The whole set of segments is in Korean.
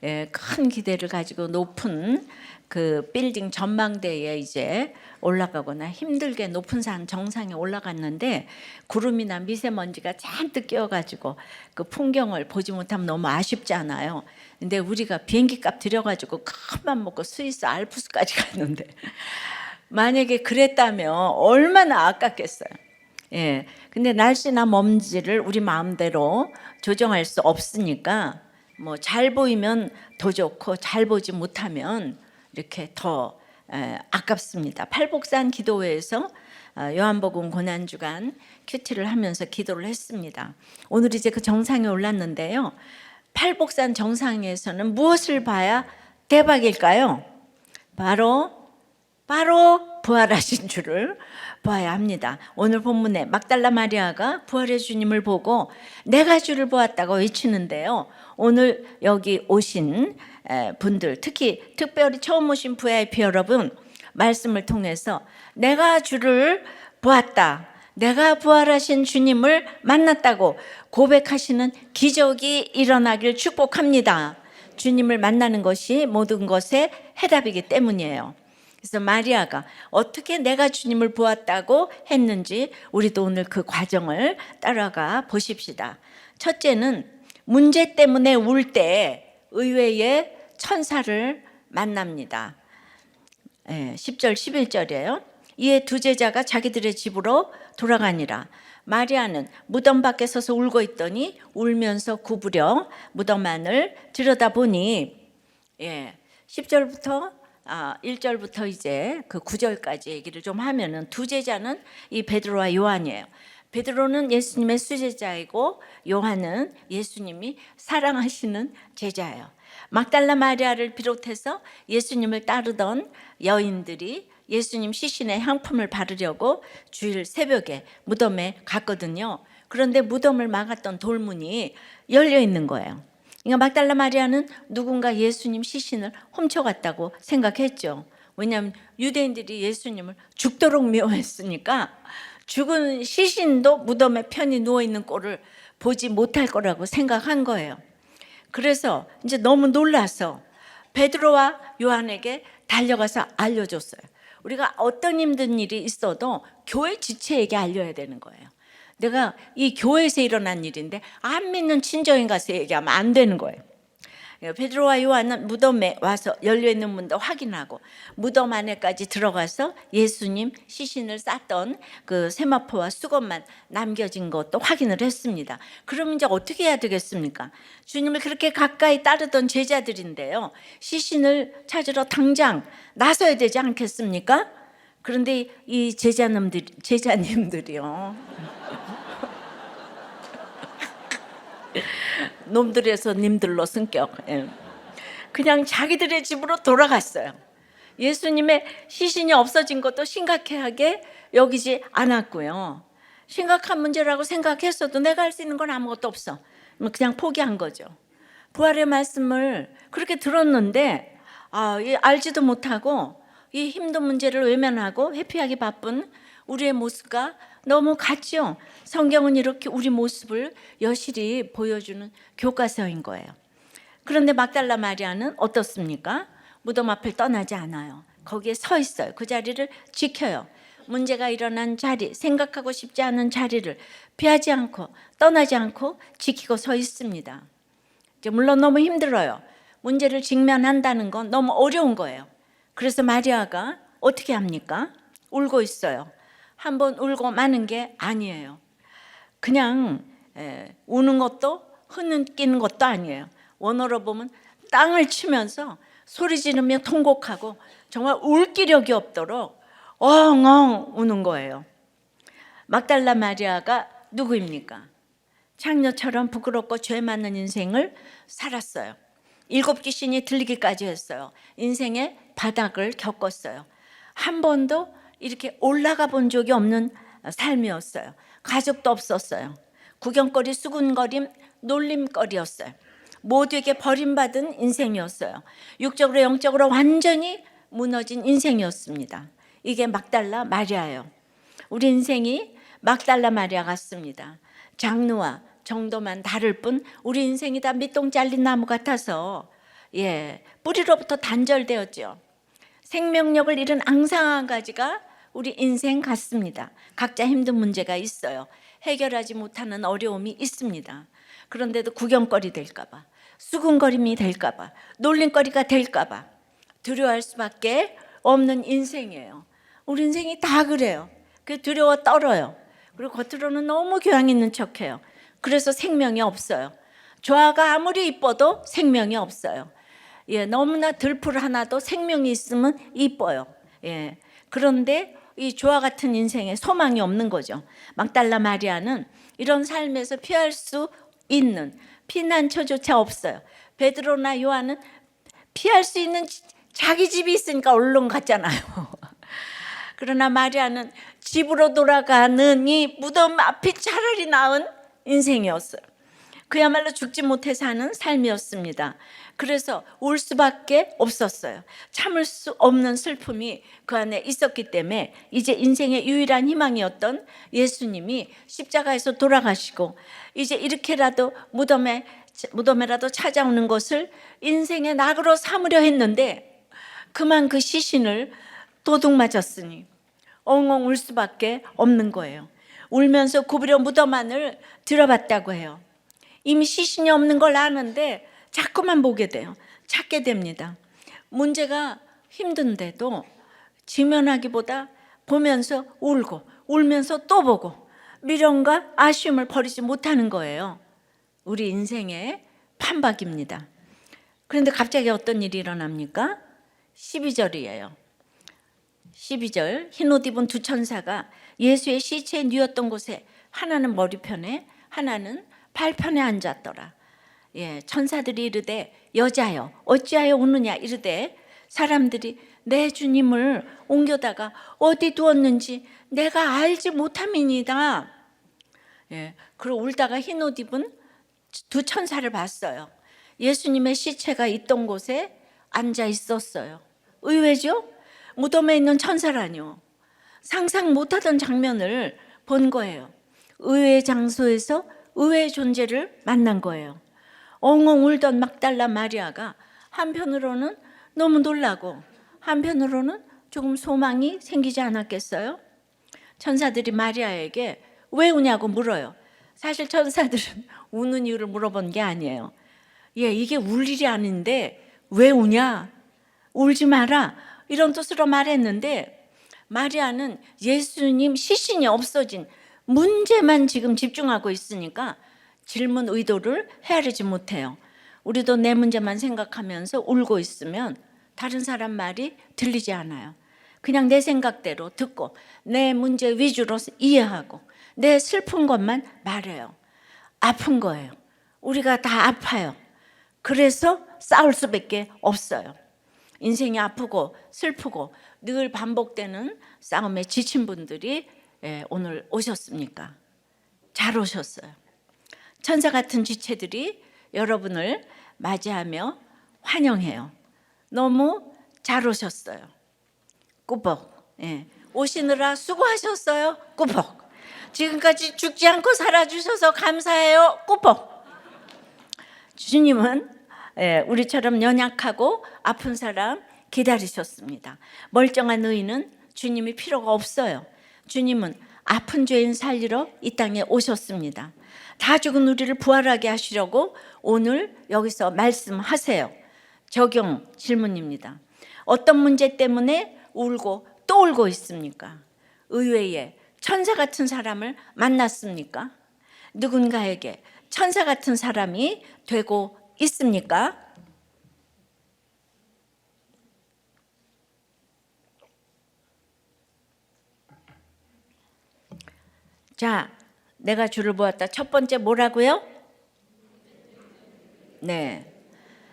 큰 기대를 가지고 높은 그 빌딩 전망대에 이제 올라가거나 힘들게 높은 산 정상에 올라갔는데 구름이나 미세먼지가 잔뜩 끼어가지고 그 풍경을 보지 못하면 너무 아쉽잖아요. 근데 우리가 비행기 값 들여가지고 큰맘 먹고 스위스 알프스까지 갔는데 만약에 그랬다면 얼마나 아깝겠어요. 근데 날씨나 먼지를 우리 마음대로 조정할 수 없으니까 뭐 잘 보이면 더 좋고 잘 보지 못하면 이렇게 더 아깝습니다. 팔복산 기도회에서 요한복음 고난주간 큐티를 하면서 기도를 했습니다. 오늘 이제 그 정상에 올랐는데요. 팔복산 정상에서는 무엇을 봐야 대박일까요? 바로 부활하신 주를 봐야 합니다. 오늘 본문에 막달라 마리아가 부활의 주님을 보고 내가 주를 보았다고 외치는데요. 오늘 여기 오신 분들, 특별히 처음 오신 VIP 여러분, 말씀을 통해서 내가 주를 보았다, 내가 부활하신 주님을 만났다고 고백하시는 기적이 일어나길 축복합니다. 주님을 만나는 것이 모든 것의 해답이기 때문이에요. 그래서 마리아가 어떻게 내가 주님을 보았다고 했는지 우리도 오늘 그 과정을 따라가 보십시다. 첫째는 문제 때문에 울 때 의외의 천사를 만납니다. 10절 11절이에요. 이에 두 제자가 자기들의 집으로 돌아가니라. 마리아는 무덤 밖에 서서 울고 있더니 울면서 구부려 무덤 안을 들여다보니 10절부터 1절부터 이제 그 9절까지 얘기를 좀 하면은 두 제자는 이 베드로와 요한이에요. 베드로는 예수님의 수제자이고 요한은 예수님이 사랑하시는 제자예요. 막달라 마리아를 비롯해서 예수님을 따르던 여인들이 예수님 시신에 향품을 바르려고 주일 새벽에 무덤에 갔거든요. 그런데 무덤을 막았던 돌문이 열려 있는 거예요. 그러니까 막달라 마리아는 누군가 예수님 시신을 훔쳐갔다고 생각했죠. 왜냐하면 유대인들이 예수님을 죽도록 미워했으니까 죽은 시신도 무덤에 편히 누워있는 꼴을 보지 못할 거라고 생각한 거예요. 그래서 이제 너무 놀라서 베드로와 요한에게 달려가서 알려줬어요. 우리가 어떤 힘든 일이 있어도 교회 지체에게 알려야 되는 거예요. 내가 이 교회에서 일어난 일인데 안 믿는 친정에 가서 얘기하면 안 되는 거예요. 베드로와 요한은 무덤에 와서 열려있는 문도 확인하고 무덤 안에까지 들어가서 예수님 시신을 쌌던 그 세마포와 수건만 남겨진 것도 확인을 했습니다. 그럼 이제 어떻게 해야 되겠습니까? 주님을 그렇게 가까이 따르던 제자들인데요, 시신을 찾으러 당장 나서야 되지 않겠습니까? 그런데 이 제자님들이요 놈들에서 님들로 성격, 그냥 자기들의 집으로 돌아갔어요. 예수님의 시신이 없어진 것도 심각하게 여기지 않았고요. 심각한 문제라고 생각했어도 내가 할 수 있는 건 아무것도 없어, 그냥 포기한 거죠. 부활의 말씀을 그렇게 들었는데 알지도 못하고 이 힘든 문제를 외면하고 회피하기 바쁜 우리의 모습과 너무 같죠. 성경은 이렇게 우리 모습을 여실히 보여주는 교과서인 거예요. 그런데 막달라 마리아는 어떻습니까? 무덤 앞을 떠나지 않아요. 거기에 서 있어요. 그 자리를 지켜요. 문제가 일어난 자리, 생각하고 싶지 않은 자리를 피하지 않고 떠나지 않고 지키고 서 있습니다. 물론 너무 힘들어요. 문제를 직면한다는 건 너무 어려운 거예요. 그래서 마리아가 어떻게 합니까? 울고 있어요. 한번 울고 마는 게 아니에요. 그냥 우는 것도 흐느끼는 것도 아니에요. 원어로 보면 땅을 치면서 소리 지르며 통곡하고 정말 울 기력이 없도록 엉엉 우는 거예요. 막달라 마리아가 누구입니까? 창녀처럼 부끄럽고 죄 많은 인생을 살았어요. 7 귀신이 들리기까지 했어요. 인생의 바닥을 겪었어요. 한 번도 이렇게 올라가 본 적이 없는 삶이었어요. 가족도 없었어요. 구경거리, 수군거림, 놀림거리였어요. 모두에게 버림받은 인생이었어요. 육적으로 영적으로 완전히 무너진 인생이었습니다. 이게 막달라 마리아예요. 우리 인생이 막달라 마리아 같습니다. 장르와 정도만 다를 뿐 우리 인생이 다 밑동 잘린 나무 같아서 뿌리로부터 단절되었죠. 생명력을 잃은 앙상한 가지가 우리 인생 같습니다. 각자 힘든 문제가 있어요. 해결하지 못하는 어려움이 있습니다. 그런데도 구경거리 될까봐, 수군거림이 될까봐, 놀림거리가 될까봐 두려워할 수밖에 없는 인생이에요. 우리 인생이 다 그래요. 그 두려워 떨어요. 그리고 겉으로는 너무 교양 있는 척해요. 그래서 생명이 없어요. 조화가 아무리 이뻐도 생명이 없어요. 너무나 들풀 하나도 생명이 있으면 이뻐요. 그런데 이 조화 같은 인생에 소망이 없는 거죠. 막달라 마리아는 이런 삶에서 피할 수 있는 피난처조차 없어요. 베드로나 요한은 피할 수 있는 자기 집이 있으니까 얼른 갔잖아요. 그러나 마리아는 집으로 돌아가는 이 무덤 앞이 차라리 나은 인생이었어요. 그야말로 죽지 못해 사는 삶이었습니다. 그래서 울 수밖에 없었어요. 참을 수 없는 슬픔이 그 안에 있었기 때문에 이제 인생의 유일한 희망이었던 예수님이 십자가에서 돌아가시고 이제 이렇게라도 무덤에라도 찾아오는 것을 인생의 낙으로 삼으려 했는데 그만 그 시신을 도둑 맞았으니 엉엉 울 수밖에 없는 거예요. 울면서 굽으려 무덤 안을 들어봤다고 해요. 이미 시신이 없는 걸 아는데 자꾸만 보게 돼요. 찾게 됩니다. 문제가 힘든데도 지면하기보다 보면서 울고 울면서 또 보고 미련과 아쉬움을 버리지 못하는 거예요. 우리 인생의 판박입니다. 그런데 갑자기 어떤 일이 일어납니까? 12절이에요. 12절 흰 옷 입은 두 천사가 예수의 시체에 누웠던 곳에 하나는 머리편에 하나는 발편에 앉았더라. 천사들이 이르되 여자여 어찌하여 우느냐 이르되 사람들이 내 주님을 옮겨다가 어디 두었는지 내가 알지 못함이니이다. 그리고 울다가 흰 옷 입은 두 천사를 봤어요. 예수님의 시체가 있던 곳에 앉아 있었어요. 의외죠? 무덤에 있는 천사라뇨. 상상 못하던 장면을 본 거예요. 의외의 장소에서 의외의 존재를 만난 거예요. 엉엉 울던 막달라 마리아가 한편으로는 너무 놀라고 한편으로는 조금 소망이 생기지 않았겠어요? 천사들이 마리아에게 왜 우냐고 물어요. 사실 천사들은 우는 이유를 물어본 게 아니에요. 이게 울 일이 아닌데 왜 우냐? 울지 마라. 이런 뜻으로 말했는데 마리아는 예수님 시신이 없어진 문제만 지금 집중하고 있으니까 질문 의도를 헤아리지 못해요. 우리도 내 문제만 생각하면서 울고 있으면 다른 사람 말이 들리지 않아요. 그냥 내 생각대로 듣고 내 문제 위주로 이해하고 내 슬픈 것만 말해요. 아픈 거예요. 우리가 다 아파요. 그래서 싸울 수밖에 없어요. 인생이 아프고 슬프고 늘 반복되는 싸움에 지친 분들이 오늘 오셨습니까? 잘 오셨어요. 천사 같은 지체들이 여러분을 맞이하며 환영해요. 너무 잘 오셨어요. 꾸벅. 오시느라 수고하셨어요. 꾸벅. 지금까지 죽지 않고 살아주셔서 감사해요. 꾸벅. 주님은 우리처럼 연약하고 아픈 사람 기다리셨습니다. 멀쩡한 의인은 주님이 필요가 없어요. 주님은 아픈 죄인 살리러 이 땅에 오셨습니다. 다 죽은 우리를 부활하게 하시려고 오늘 여기서 말씀하세요. 적용 질문입니다. 어떤 문제 때문에 울고 또 울고 있습니까? 의외의 천사 같은 사람을 만났습니까? 누군가에게 천사 같은 사람이 되고 있습니까? 자, 내가 줄을 보았다. 첫 번째 뭐라고요?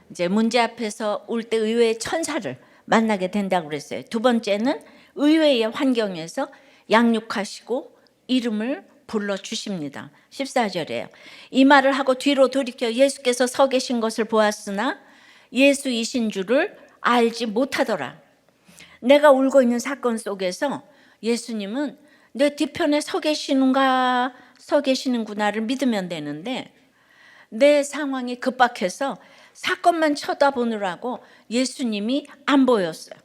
이제 문제 앞에서 울 때 의외의 천사를 만나게 된다고 그랬어요. 두 번째는 의외의 환경에서 양육하시고 이름을 불러주십니다. 14절에요. 이 말을 하고 뒤로 돌이켜 예수께서 서 계신 것을 보았으나 예수이신 줄을 알지 못하더라. 내가 울고 있는 사건 속에서 예수님은 내 뒤편에 서 계시는구나를 믿으면 되는데 내 상황이 급박해서 사건만 쳐다보느라고 예수님이 안 보였어요.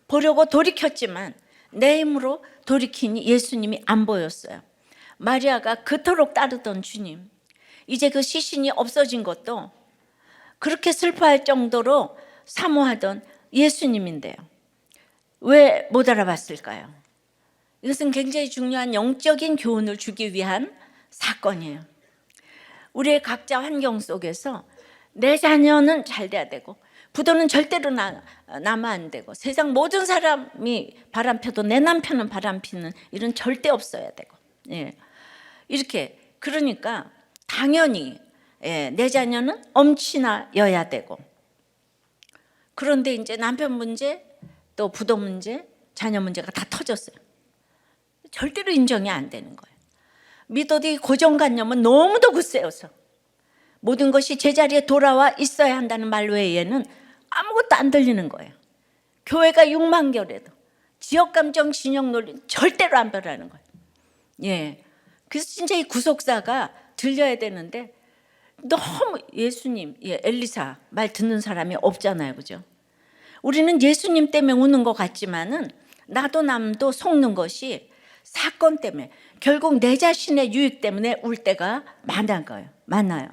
보려고 돌이켰지만 내 힘으로 돌이키니 예수님이 안 보였어요. 마리아가 그토록 따르던 주님, 이제 그 시신이 없어진 것도 그렇게 슬퍼할 정도로 사모하던 예수님인데요. 왜 못 알아봤을까요? 이것은 굉장히 중요한 영적인 교훈을 주기 위한 사건이에요. 우리의 각자 환경 속에서 내 자녀는 잘 돼야 되고 부도는 절대로 나면 안 되고 세상 모든 사람이 바람펴도 내 남편은 바람피는 일은 절대 없어야 되고, 예. 이렇게 그러니까 당연히, 예, 내 자녀는 엄친아여야 되고, 그런데 이제 남편 문제 또 부도 문제 자녀 문제가 다 터졌어요. 절대로 인정이 안 되는 거예요. 믿어도 이 고정관념은 너무도 굳세어서 모든 것이 제자리에 돌아와 있어야 한다는 말 외에는 아무것도 안 들리는 거예요. 교회가 6만 개래도 지역감정 진영 논리는 절대로 안 변하는 거예요. 예. 그래서 진짜 이 구속사가 들려야 되는데 너무 예수님, 예, 엘리사 말 듣는 사람이 없잖아요, 그죠? 우리는 예수님 때문에 우는 것 같지만은 나도 남도 속는 것이 사건 때문에, 결국 내 자신의 유익 때문에 울 때가 많아요.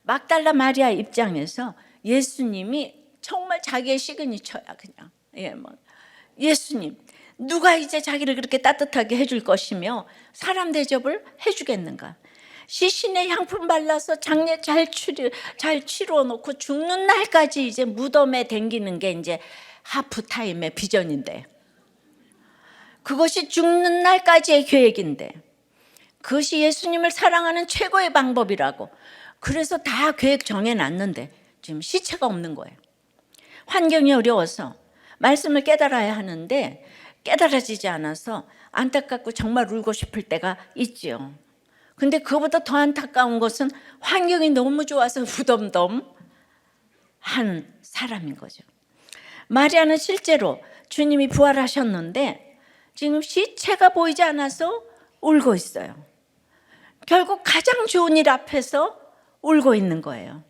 막달라 마리아 입장에서 예수님이 정말 자기의 시그니처야, 그냥. 예, 뭐 예수님, 누가 이제 자기를 그렇게 따뜻하게 해줄 것이며 사람 대접을 해주겠는가? 시신에 향품 발라서 장례 잘 치루어 놓고 죽는 날까지 이제 무덤에 댕기는 게 이제 하프타임의 비전인데, 그것이 죽는 날까지의 계획인데, 그것이 예수님을 사랑하는 최고의 방법이라고. 그래서 다 계획 정해놨는데 지금 시체가 없는 거예요. 환경이 어려워서 말씀을 깨달아야 하는데 깨달아지지 않아서 안타깝고 정말 울고 싶을 때가 있지요. 근데 그보다 더 안타까운 것은 환경이 너무 좋아서 무덤덤한 사람인 거죠. 마리아는 실제로 주님이 부활하셨는데 지금 시체가 보이지 않아서 울고 있어요. 결국 가장 좋은 일 앞에서 울고 있는 거예요.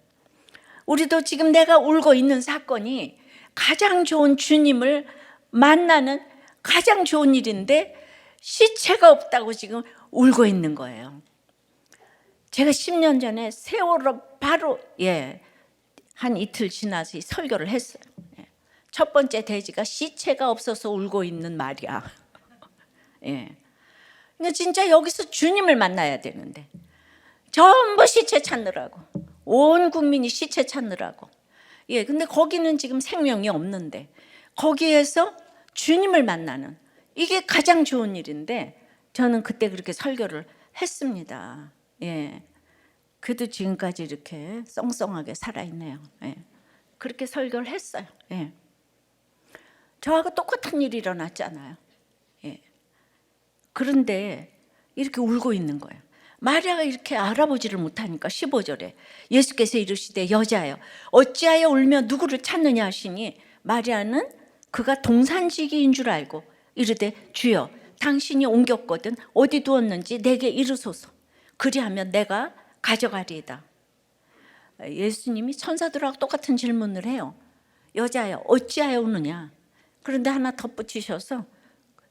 우리도 지금 내가 울고 있는 사건이 가장 좋은 주님을 만나는 가장 좋은 일인데 시체가 없다고 지금 울고 있는 거예요. 제가 10년 전에 세월호 바로, 예, 한 이틀 지나서 설교를 했어요. 예. 첫 번째 대지가 시체가 없어서 울고 있는 말이야. 예. 그러니까 진짜 여기서 주님을 만나야 되는데 전부 시체 찾느라고, 온 국민이 시체 찾느라고. 예, 근데 거기는 지금 생명이 없는데 거기에서 주님을 만나는, 이게 가장 좋은 일인데 저는 그때 그렇게 설교를 했습니다. 예, 그래도 지금까지 이렇게 썽썽하게 살아있네요. 예, 그렇게 설교를 했어요. 예, 저하고 똑같은 일이 일어났잖아요. 예, 그런데 이렇게 울고 있는 거예요. 마리아가 이렇게 알아보지를 못하니까 15절에 예수께서 이르시되 여자여 어찌하여 울며 누구를 찾느냐 하시니, 마리아는 그가 동산지기인 줄 알고 이르되 주여 당신이 옮겼거든 어디 두었는지 내게 이르소서, 그리하면 내가 가져가리이다. 예수님이 천사들하고 똑같은 질문을 해요. 여자여 어찌하여 우느냐. 그런데 하나 덧붙이셔서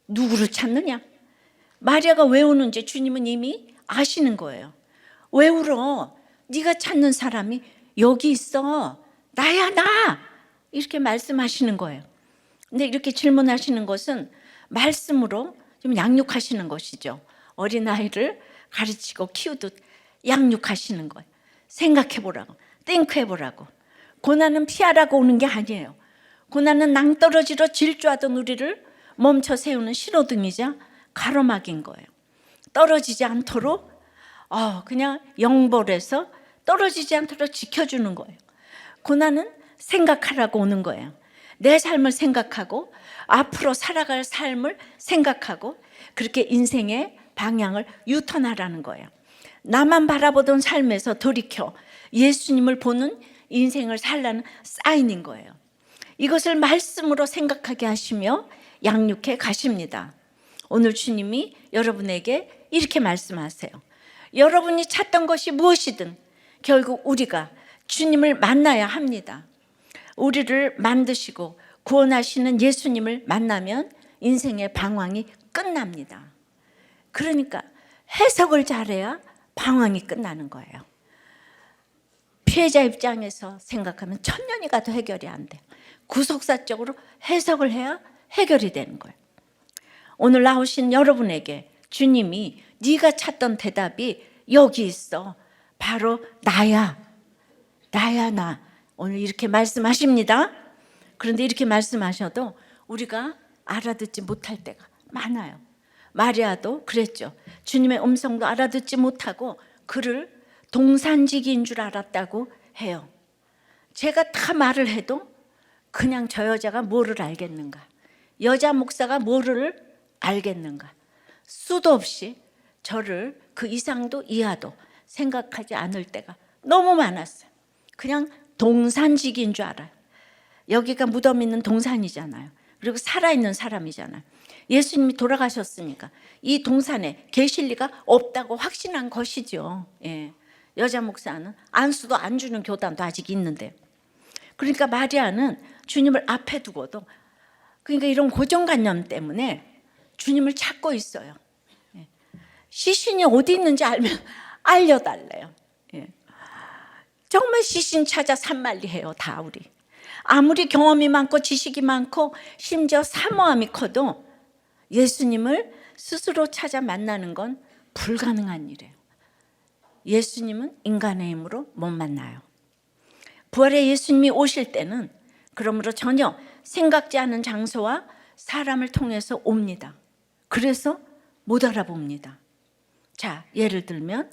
누구를 찾느냐. 마리아가 왜 우는지 주님은 이미 아시는 거예요. 왜 울어? 네가 찾는 사람이 여기 있어. 나야, 나. 이렇게 말씀하시는 거예요. 근데 이렇게 질문하시는 것은 말씀으로 좀 양육하시는 것이죠. 어린아이를 가르치고 키우듯 양육하시는 거예요. 생각해보라고, 띵크해보라고. 고난은 피하라고 오는 게 아니에요. 고난은 낭떠러지로 질주하던 우리를 멈춰 세우는 신호등이자 가로막인 거예요. 떨어지지 않도록 그냥 영벌에서 떨어지지 않도록 지켜주는 거예요. 고난은 생각하라고 오는 거예요. 내 삶을 생각하고 앞으로 살아갈 삶을 생각하고 그렇게 인생의 방향을 유턴하라는 거예요. 나만 바라보던 삶에서 돌이켜 예수님을 보는 인생을 살라는 사인인 거예요. 이것을 말씀으로 생각하게 하시며 양육해 가십니다. 오늘 주님이 여러분에게 이렇게 말씀하세요. 여러분이 찾던 것이 무엇이든 결국 우리가 주님을 만나야 합니다. 우리를 만드시고 구원하시는 예수님을 만나면 인생의 방황이 끝납니다. 그러니까 해석을 잘해야 방황이 끝나는 거예요. 피해자 입장에서 생각하면 천년이 가도 해결이 안 돼요. 구속사적으로 해석을 해야 해결이 되는 거예요. 오늘 나오신 여러분에게 주님이 네가 찾던 대답이 여기 있어. 바로 나야. 나야 나. 오늘 이렇게 말씀하십니다. 그런데 이렇게 말씀하셔도 우리가 알아듣지 못할 때가 많아요. 마리아도 그랬죠. 주님의 음성도 알아듣지 못하고 그를 동산지기인 줄 알았다고 해요. 제가 다 말을 해도 그냥 저 여자가 뭐를 알겠는가? 여자 목사가 뭐를 알겠는가? 수도 없이 저를 그 이상도 이하도 생각하지 않을 때가 너무 많았어요. 그냥 동산지기인 줄 알아요. 여기가 무덤 있는 동산이잖아요. 그리고 살아있는 사람이잖아요. 예수님이 돌아가셨으니까 이 동산에 계실 리가 없다고 확신한 것이죠. 예. 여자 목사는 안수도 안 주는 교단도 아직 있는데, 그러니까 마리아는 주님을 앞에 두고도 그러니까 이런 고정관념 때문에 주님을 찾고 있어요. 예. 시신이 어디 있는지 알면 알려달래요. 예. 정말 시신 찾아 산만리해요. 다 우리 아무리 경험이 많고 지식이 많고 심지어 사모함이 커도 예수님을 스스로 찾아 만나는 건 불가능한 일이에요. 예수님은 인간의 힘으로 못 만나요. 부활의 예수님이 오실 때는 그러므로 전혀 생각지 않은 장소와 사람을 통해서 옵니다. 그래서 못 알아봅니다. 자, 예를 들면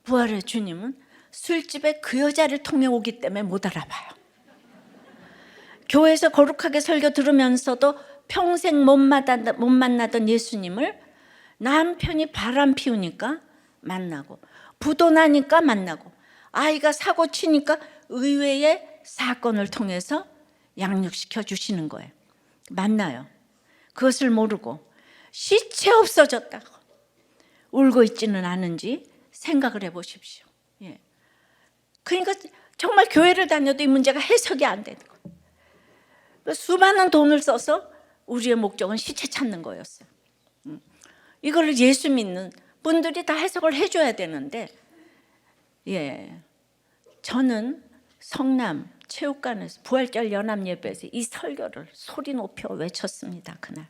부활의 주님은 술집에 그 여자를 통해 오기 때문에 못 알아봐요. 교회에서 거룩하게 설교 들으면서도 평생 못 만나던 예수님을 남편이 바람 피우니까 만나고, 부도 나니까 만나고, 아이가 사고 치니까 의외의 사건을 통해서 양육시켜 주시는 거예요. 만나요. 그것을 모르고 시체 없어졌다고 울고 있지는 않은지 생각을 해보십시오. 예. 그러니까 정말 교회를 다녀도 이 문제가 해석이 안 되는 거예요. 수많은 돈을 써서 우리의 목적은 시체 찾는 거였어요. 이걸 예수 믿는 분들이 다 해석을 해줘야 되는데, 예, 저는 성남 체육관에서 부활절 연합 예배에서 이 설교를 소리 높여 외쳤습니다. 그날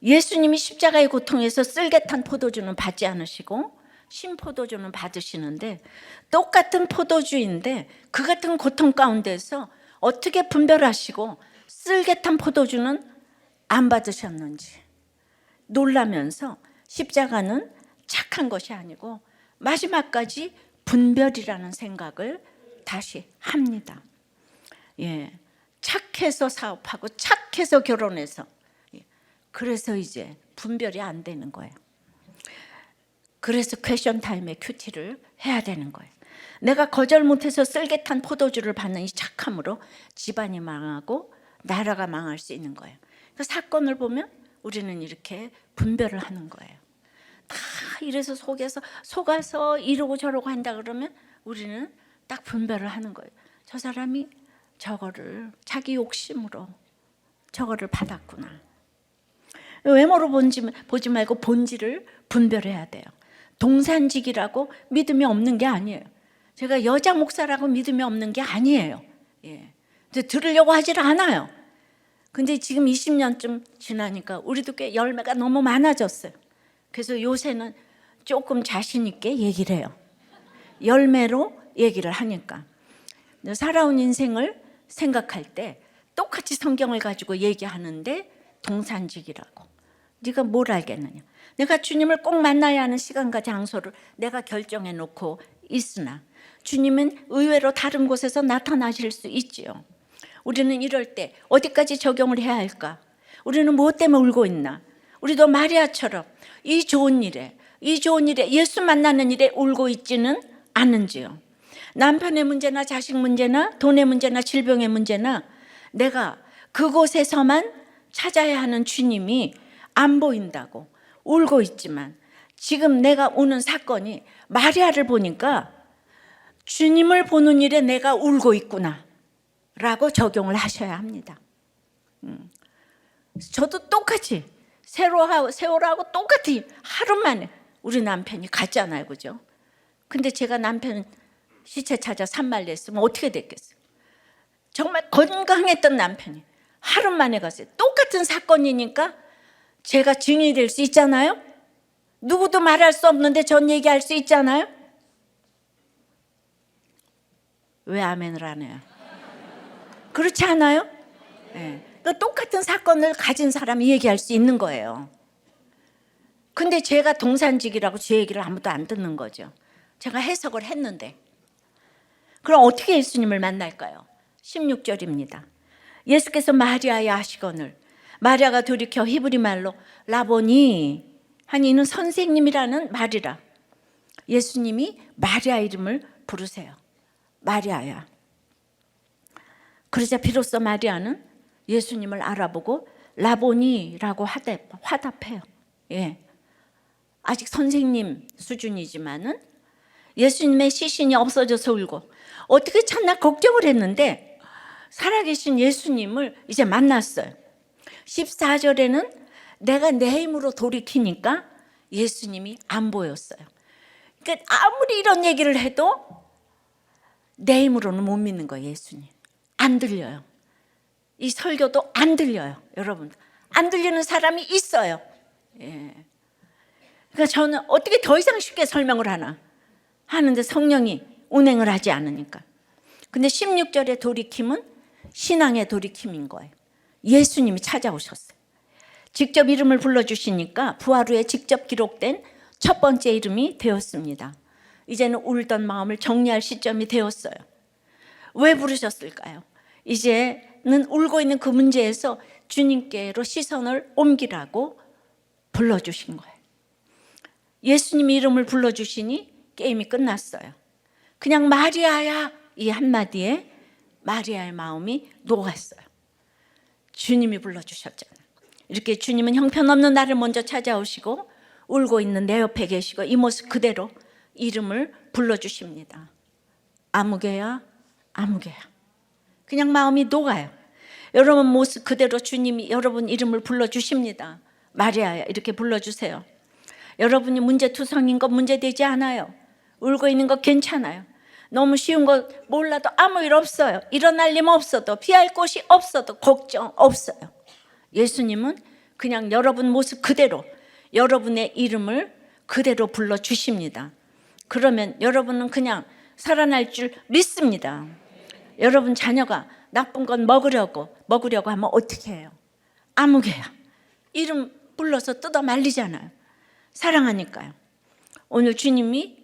예수님이 십자가의 고통에서 쓸개탄 포도주는 받지 않으시고 신포도주는 받으시는데, 똑같은 포도주인데 그 같은 고통 가운데서 어떻게 분별하시고 쓸개탄 포도주는 안 받으셨는지 놀라면서 십자가는 착한 것이 아니고 마지막까지 분별이라는 생각을 다시 합니다. 예, 착해서 사업하고 착해서 결혼해서, 그래서 이제 분별이 안 되는 거예요. 그래서 퀘션 타임에 큐티를 해야 되는 거예요. 내가 거절 못해서 쓸개탄 포도주를 받는 이 착함으로 집안이 망하고 나라가 망할 수 있는 거예요. 그 사건을 보면 우리는 이렇게 분별을 하는 거예요. 다 이래서 속아서 이러고 저러고 한다 그러면 우리는 딱 분별을 하는 거예요. 저 사람이 저거를 자기 욕심으로 저거를 받았구나. 외모로 보지 말고 본질을 분별해야 돼요. 동산직이라고 믿음이 없는 게 아니에요. 제가 여자 목사라고 믿음이 없는 게 아니에요. 예. 들으려고 하질 않아요. 근데 지금 20년쯤 지나니까 우리도 꽤 열매가 너무 많아졌어요. 그래서 요새는 조금 자신 있게 얘기를 해요. 열매로 얘기를 하니까. 살아온 인생을 생각할 때 똑같이 성경을 가지고 얘기하는데 동산직이라고. 네가 뭘 알겠느냐. 내가 주님을 꼭 만나야 하는 시간과 장소를 내가 결정해 놓고 있으나 주님은 의외로 다른 곳에서 나타나실 수 있지요. 우리는 이럴 때 어디까지 적용을 해야 할까? 우리는 무엇 때문에 울고 있나? 우리도 마리아처럼 이 좋은 일에 예수 만나는 일에 울고 있지는 않은지요. 남편의 문제나 자식 문제나 돈의 문제나 질병의 문제나 내가 그곳에서만 찾아야 하는 주님이 안 보인다고 울고 있지만, 지금 내가 우는 사건이 마리아를 보니까 주님을 보는 일에 내가 울고 있구나 라고 적용을 하셔야 합니다. 저도 똑같이 세월하고 똑같이 하루 만에 우리 남편이 갔잖아요, 그죠? 근데 제가 남편 시체 찾아 산말렸으면 어떻게 됐겠어요? 정말 건강했던 남편이 하루 만에 갔어요. 똑같은 사건이니까 제가 증인이 될 수 있잖아요. 누구도 말할 수 없는데 전 얘기할 수 있잖아요. 왜 아멘을 안 해요? 그렇지 않아요? 네. 그 똑같은 사건을 가진 사람이 얘기할 수 있는 거예요. 근데 제가 동산직이라고 제 얘기를 아무도 안 듣는 거죠. 제가 해석을 했는데. 그럼 어떻게 예수님을 만날까요? 16절입니다. 예수께서 마리아의 하시거늘 마리아가 돌이켜 히브리 말로 라보니 하니 이는 선생님이라는 말이라. 예수님이 마리아 이름을 부르세요. 마리아야. 그러자 비로소 마리아는 예수님을 알아보고 라보니라고 화답해요. 예. 아직 선생님 수준이지만은 예수님의 시신이 없어져서 울고 어떻게 찾나 걱정을 했는데 살아계신 예수님을 이제 만났어요. 14절에는 내가 내 힘으로 돌이키니까 예수님이 안 보였어요. 그러니까 아무리 이런 얘기를 해도 내 힘으로는 못 믿는 거예요. 예수님 안 들려요. 이 설교도 안 들려요. 여러분 안 들리는 사람이 있어요. 예. 그러니까 저는 어떻게 더 이상 쉽게 설명을 하는데 성령이 운행을 하지 않으니까. 근데 16절의 돌이킴은 신앙의 돌이킴인 거예요. 예수님이 찾아오셨어요. 직접 이름을 불러주시니까 부활 후에 직접 기록된 첫 번째 이름이 되었습니다. 이제는 울던 마음을 정리할 시점이 되었어요. 왜 부르셨을까요? 이제는 울고 있는 그 문제에서 주님께로 시선을 옮기라고 불러주신 거예요. 예수님이 이름을 불러주시니 게임이 끝났어요. 그냥 마리아야 이 한마디에 마리아의 마음이 녹았어요. 주님이 불러주셨잖아요. 이렇게 주님은 형편없는 나를 먼저 찾아오시고 울고 있는 내 옆에 계시고 이 모습 그대로 이름을 불러주십니다. 아무개야 아무개야. 그냥 마음이 녹아요. 여러분 모습 그대로 주님이 여러분 이름을 불러주십니다. 마리아야 이렇게 불러주세요. 여러분이 문제투성인 거 문제되지 않아요. 울고 있는 거 괜찮아요. 너무 쉬운 거 몰라도 아무 일 없어요. 일어날 일 없어도 피할 곳이 없어도 걱정 없어요. 예수님은 그냥 여러분 모습 그대로 여러분의 이름을 그대로 불러주십니다. 그러면 여러분은 그냥 살아날 줄 믿습니다. 여러분 자녀가 나쁜 건 먹으려고 하면 어떻게 해요? 아무개야. 이름 불러서 뜯어 말리잖아요. 사랑하니까요. 오늘 주님이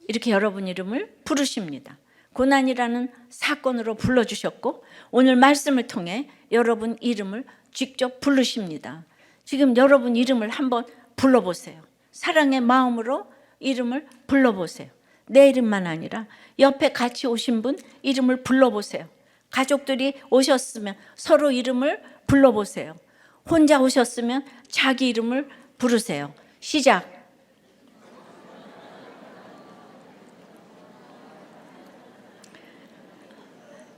이렇게 여러분 이름을 부르십니다. 고난이라는 사건으로 불러주셨고 오늘 말씀을 통해 여러분 이름을 직접 부르십니다. 지금 여러분 이름을 한번 불러보세요. 사랑의 마음으로 이름을 불러보세요. 내 이름만 아니라 옆에 같이 오신 분 이름을 불러보세요. 가족들이 오셨으면 서로 이름을 불러보세요. 혼자 오셨으면 자기 이름을 부르세요. 시작.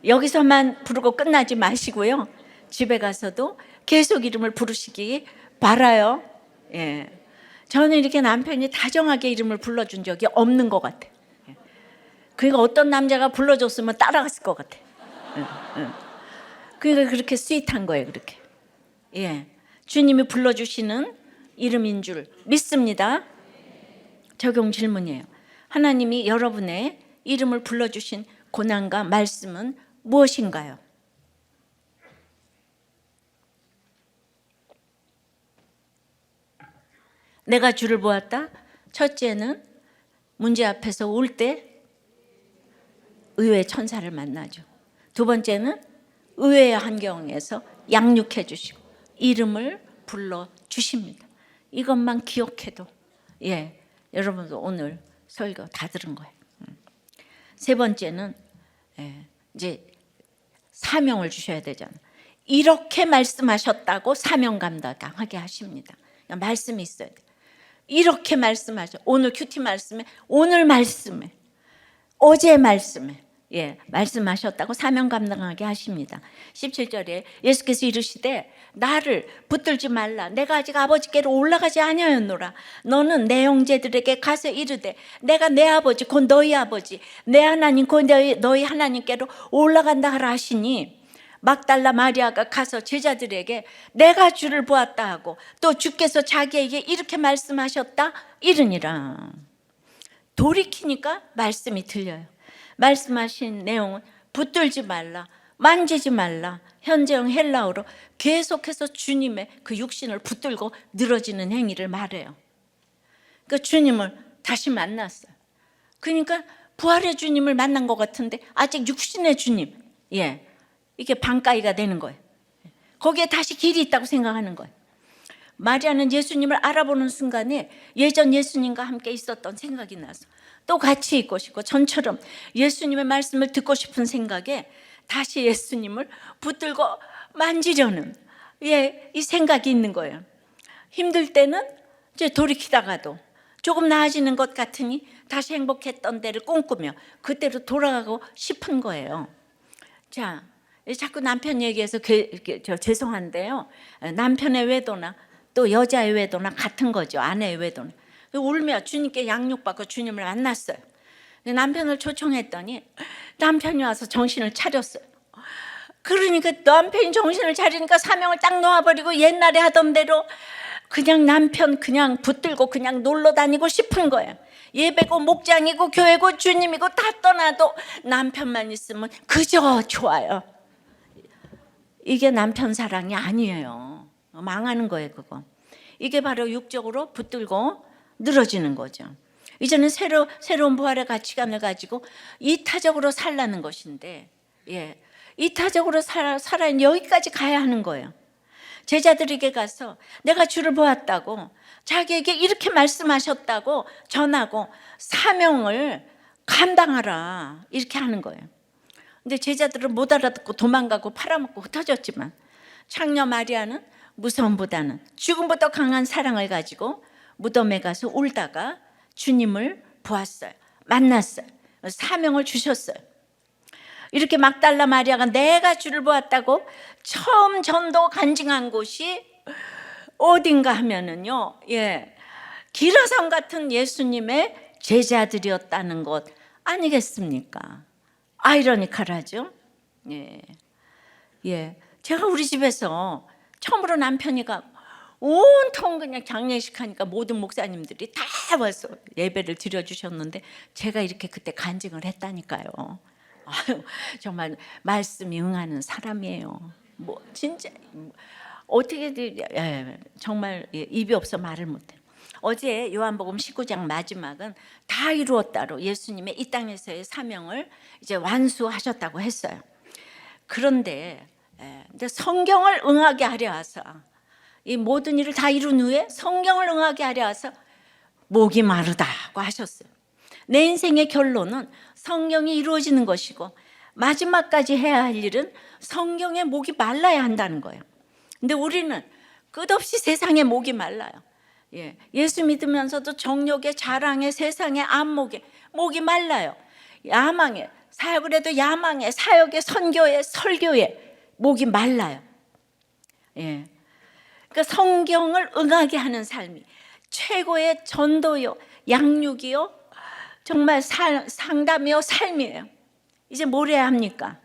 여기서만 부르고 끝나지 마시고요. 집에 가서도 계속 이름을 부르시기 바라요. 예. 저는 이렇게 남편이 다정하게 이름을 불러준 적이 없는 것 같아요. 예. 그러니까 어떤 남자가 불러줬으면 따라갔을 것 같아요. 예. 예. 그러니까 그렇게 스윗한 거예요. 그렇게. 예. 주님이 불러주시는 이름인 줄 믿습니다. 적용 질문이에요. 하나님이 여러분의 이름을 불러주신 고난과 말씀은 무엇인가요? 내가 주를 보았다. 첫째는 문제 앞에서 울 때 의외의 천사를 만나죠. 두 번째는 의외의 환경에서 양육해 주시고 이름을 불러 주십니다. 이것만 기억해도 여러분도 오늘 설교 다 들은 거예요. 세 번째는 이제 사명을 주셔야 되잖아요. 이렇게 말씀하셨다고 사명 감당하게 하십니다. 말씀이 있어야 돼요. 이렇게 말씀하셔. 오늘 큐티 말씀에 오늘 말씀에 어제 말씀에 말씀하셨다고 사명 감당하게 하십니다. 17절에 예수께서 이르시되 나를 붙들지 말라. 내가 아직 아버지께로 올라가지 아니하였노라. 너는 내 형제들에게 가서 이르되 내가 내 아버지 곧 너희 아버지 내 하나님 곧 너희 하나님께로 올라간다 하라 하시니 막달라 마리아가 가서 제자들에게 내가 주를 보았다 하고 또 주께서 자기에게 이렇게 말씀하셨다 이르니라. 돌이키니까 말씀이 들려요. 말씀하신 내용은 붙들지 말라, 만지지 말라. 현재형 헬라어로 계속해서 주님의 그 육신을 붙들고 늘어지는 행위를 말해요. 그러니까 주님을 다시 만났어요. 그러니까 부활의 주님을 만난 것 같은데 아직 육신의 주님, 이게 반가이가 되는 거예요. 거기에 다시 길이 있다고 생각하는 거예요. 마리아는 예수님을 알아보는 순간에 예전 예수님과 함께 있었던 생각이 나서 또 같이 있고 싶고 전처럼 예수님의 말씀을 듣고 싶은 생각에 다시 예수님을 붙들고 만지려는 이 생각이 있는 거예요. 힘들 때는 이제 돌이키다가도 조금 나아지는 것 같으니 다시 행복했던 때를 꿈꾸며 그때로 돌아가고 싶은 거예요. 자, 자꾸 남편 얘기해서 죄송한데요. 남편의 외도나 또 여자의 외도나 같은 거죠. 아내의 외도는. 울며 주님께 양육받고 주님을 만났어요. 남편을 초청했더니 남편이 와서 정신을 차렸어요. 그러니까 남편이 정신을 차리니까 사명을 딱 놓아버리고 옛날에 하던 대로 그냥 남편 그냥 붙들고 그냥 놀러 다니고 싶은 거예요. 예배고 목장이고 교회고 주님이고 다 떠나도 남편만 있으면 그저 좋아요. 이게 남편 사랑이 아니에요. 망하는 거예요, 그거. 이게 바로 육적으로 붙들고 늘어지는 거죠. 이제는 새로운 부활의 가치관을 가지고 이타적으로 살라는 것인데, 이타적으로 살아 여기까지 가야 하는 거예요. 제자들에게 가서 내가 주를 보았다고, 자기에게 이렇게 말씀하셨다고 전하고 사명을 감당하라 이렇게 하는 거예요. 근데 제자들은 못 알아듣고 도망가고 팔아먹고 흩어졌지만 창녀 마리아는 무서움보다는 죽음보다 강한 사랑을 가지고 무덤에 가서 울다가 주님을 보았어요. 만났어요. 사명을 주셨어요. 이렇게 막달라 마리아가 내가 주를 보았다고 처음 전도 간증한 곳이 어딘가 하면은요, 기라성 같은 예수님의 제자들이었다는 것 아니겠습니까? 아이러니컬하죠. 제가 우리 집에서 처음으로 남편이가 온통 그냥 장례식 하니까 모든 목사님들이 다 와서 예배를 드려주셨는데 제가 이렇게 그때 간증을 했다니까요. 아유, 정말 말씀이 응하는 사람이에요. 뭐 진짜 어떻게 정말 입이 없어 말을 못해요. 어제 요한복음 19장 마지막은 다 이루었다로 예수님의 이 땅에서의 사명을 이제 완수하셨다고 했어요. 그런데 성경을 응하게 하려 하사 이 모든 일을 다 이룬 후에 성경을 응하게 하려 하사 목이 마르다고 하셨어요. 내 인생의 결론은 성경이 이루어지는 것이고 마지막까지 해야 할 일은 성경의 목이 말라야 한다는 거예요. 근데 우리는 끝없이 세상의 목이 말라요. 예수 믿으면서도 정욕의 자랑의 세상의 안목에 목이 말라요. 야망에 사역을 해도 야망에 사역에 선교에 설교에 목이 말라요. 그러니까 성경을 응하게 하는 삶이 최고의 전도요, 양육이요, 정말 상담이요, 삶이에요. 이제 뭘 해야 합니까?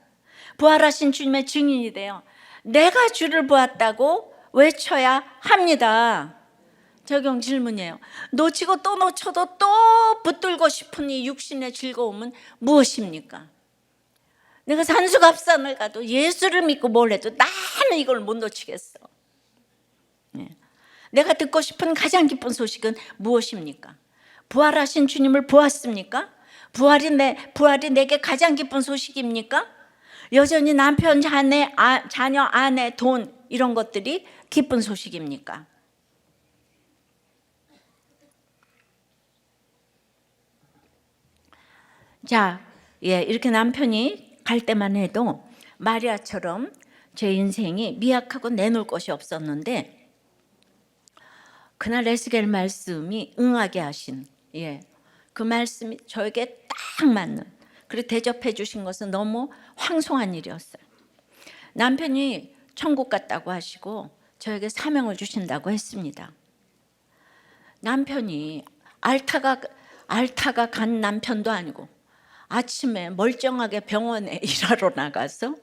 부활하신 주님의 증인이 돼요. 내가 주를 보았다고 외쳐야 합니다. 적용 질문이에요. 놓치고 또 놓쳐도 또 붙들고 싶은 이 육신의 즐거움은 무엇입니까? 내가 산수갑산을 가도 예수를 믿고 뭘 해도 나는 이걸 못 놓치겠어. 내가 듣고 싶은 가장 기쁜 소식은 무엇입니까? 부활하신 주님을 보았습니까? 부활이 내게 가장 기쁜 소식입니까? 여전히 남편, 자녀, 아내, 돈 이런 것들이 기쁜 소식입니까? 자, 이렇게 남편이 갈 때만 해도 마리아처럼 제 인생이 미약하고 내놓을 것이 없었는데 그날 에스겔 말씀이 응하게 하신 그 말씀이 저에게 딱 맞는 그리고 대접해 주신 것은 너무 황송한 일이었어요. 남편이 천국 갔다고 하시고 저에게 사명을 주신다고 했습니다. 남편이 알타가 간 남편도 아니고 아침에 멀쩡하게 병원에 일하러 나가서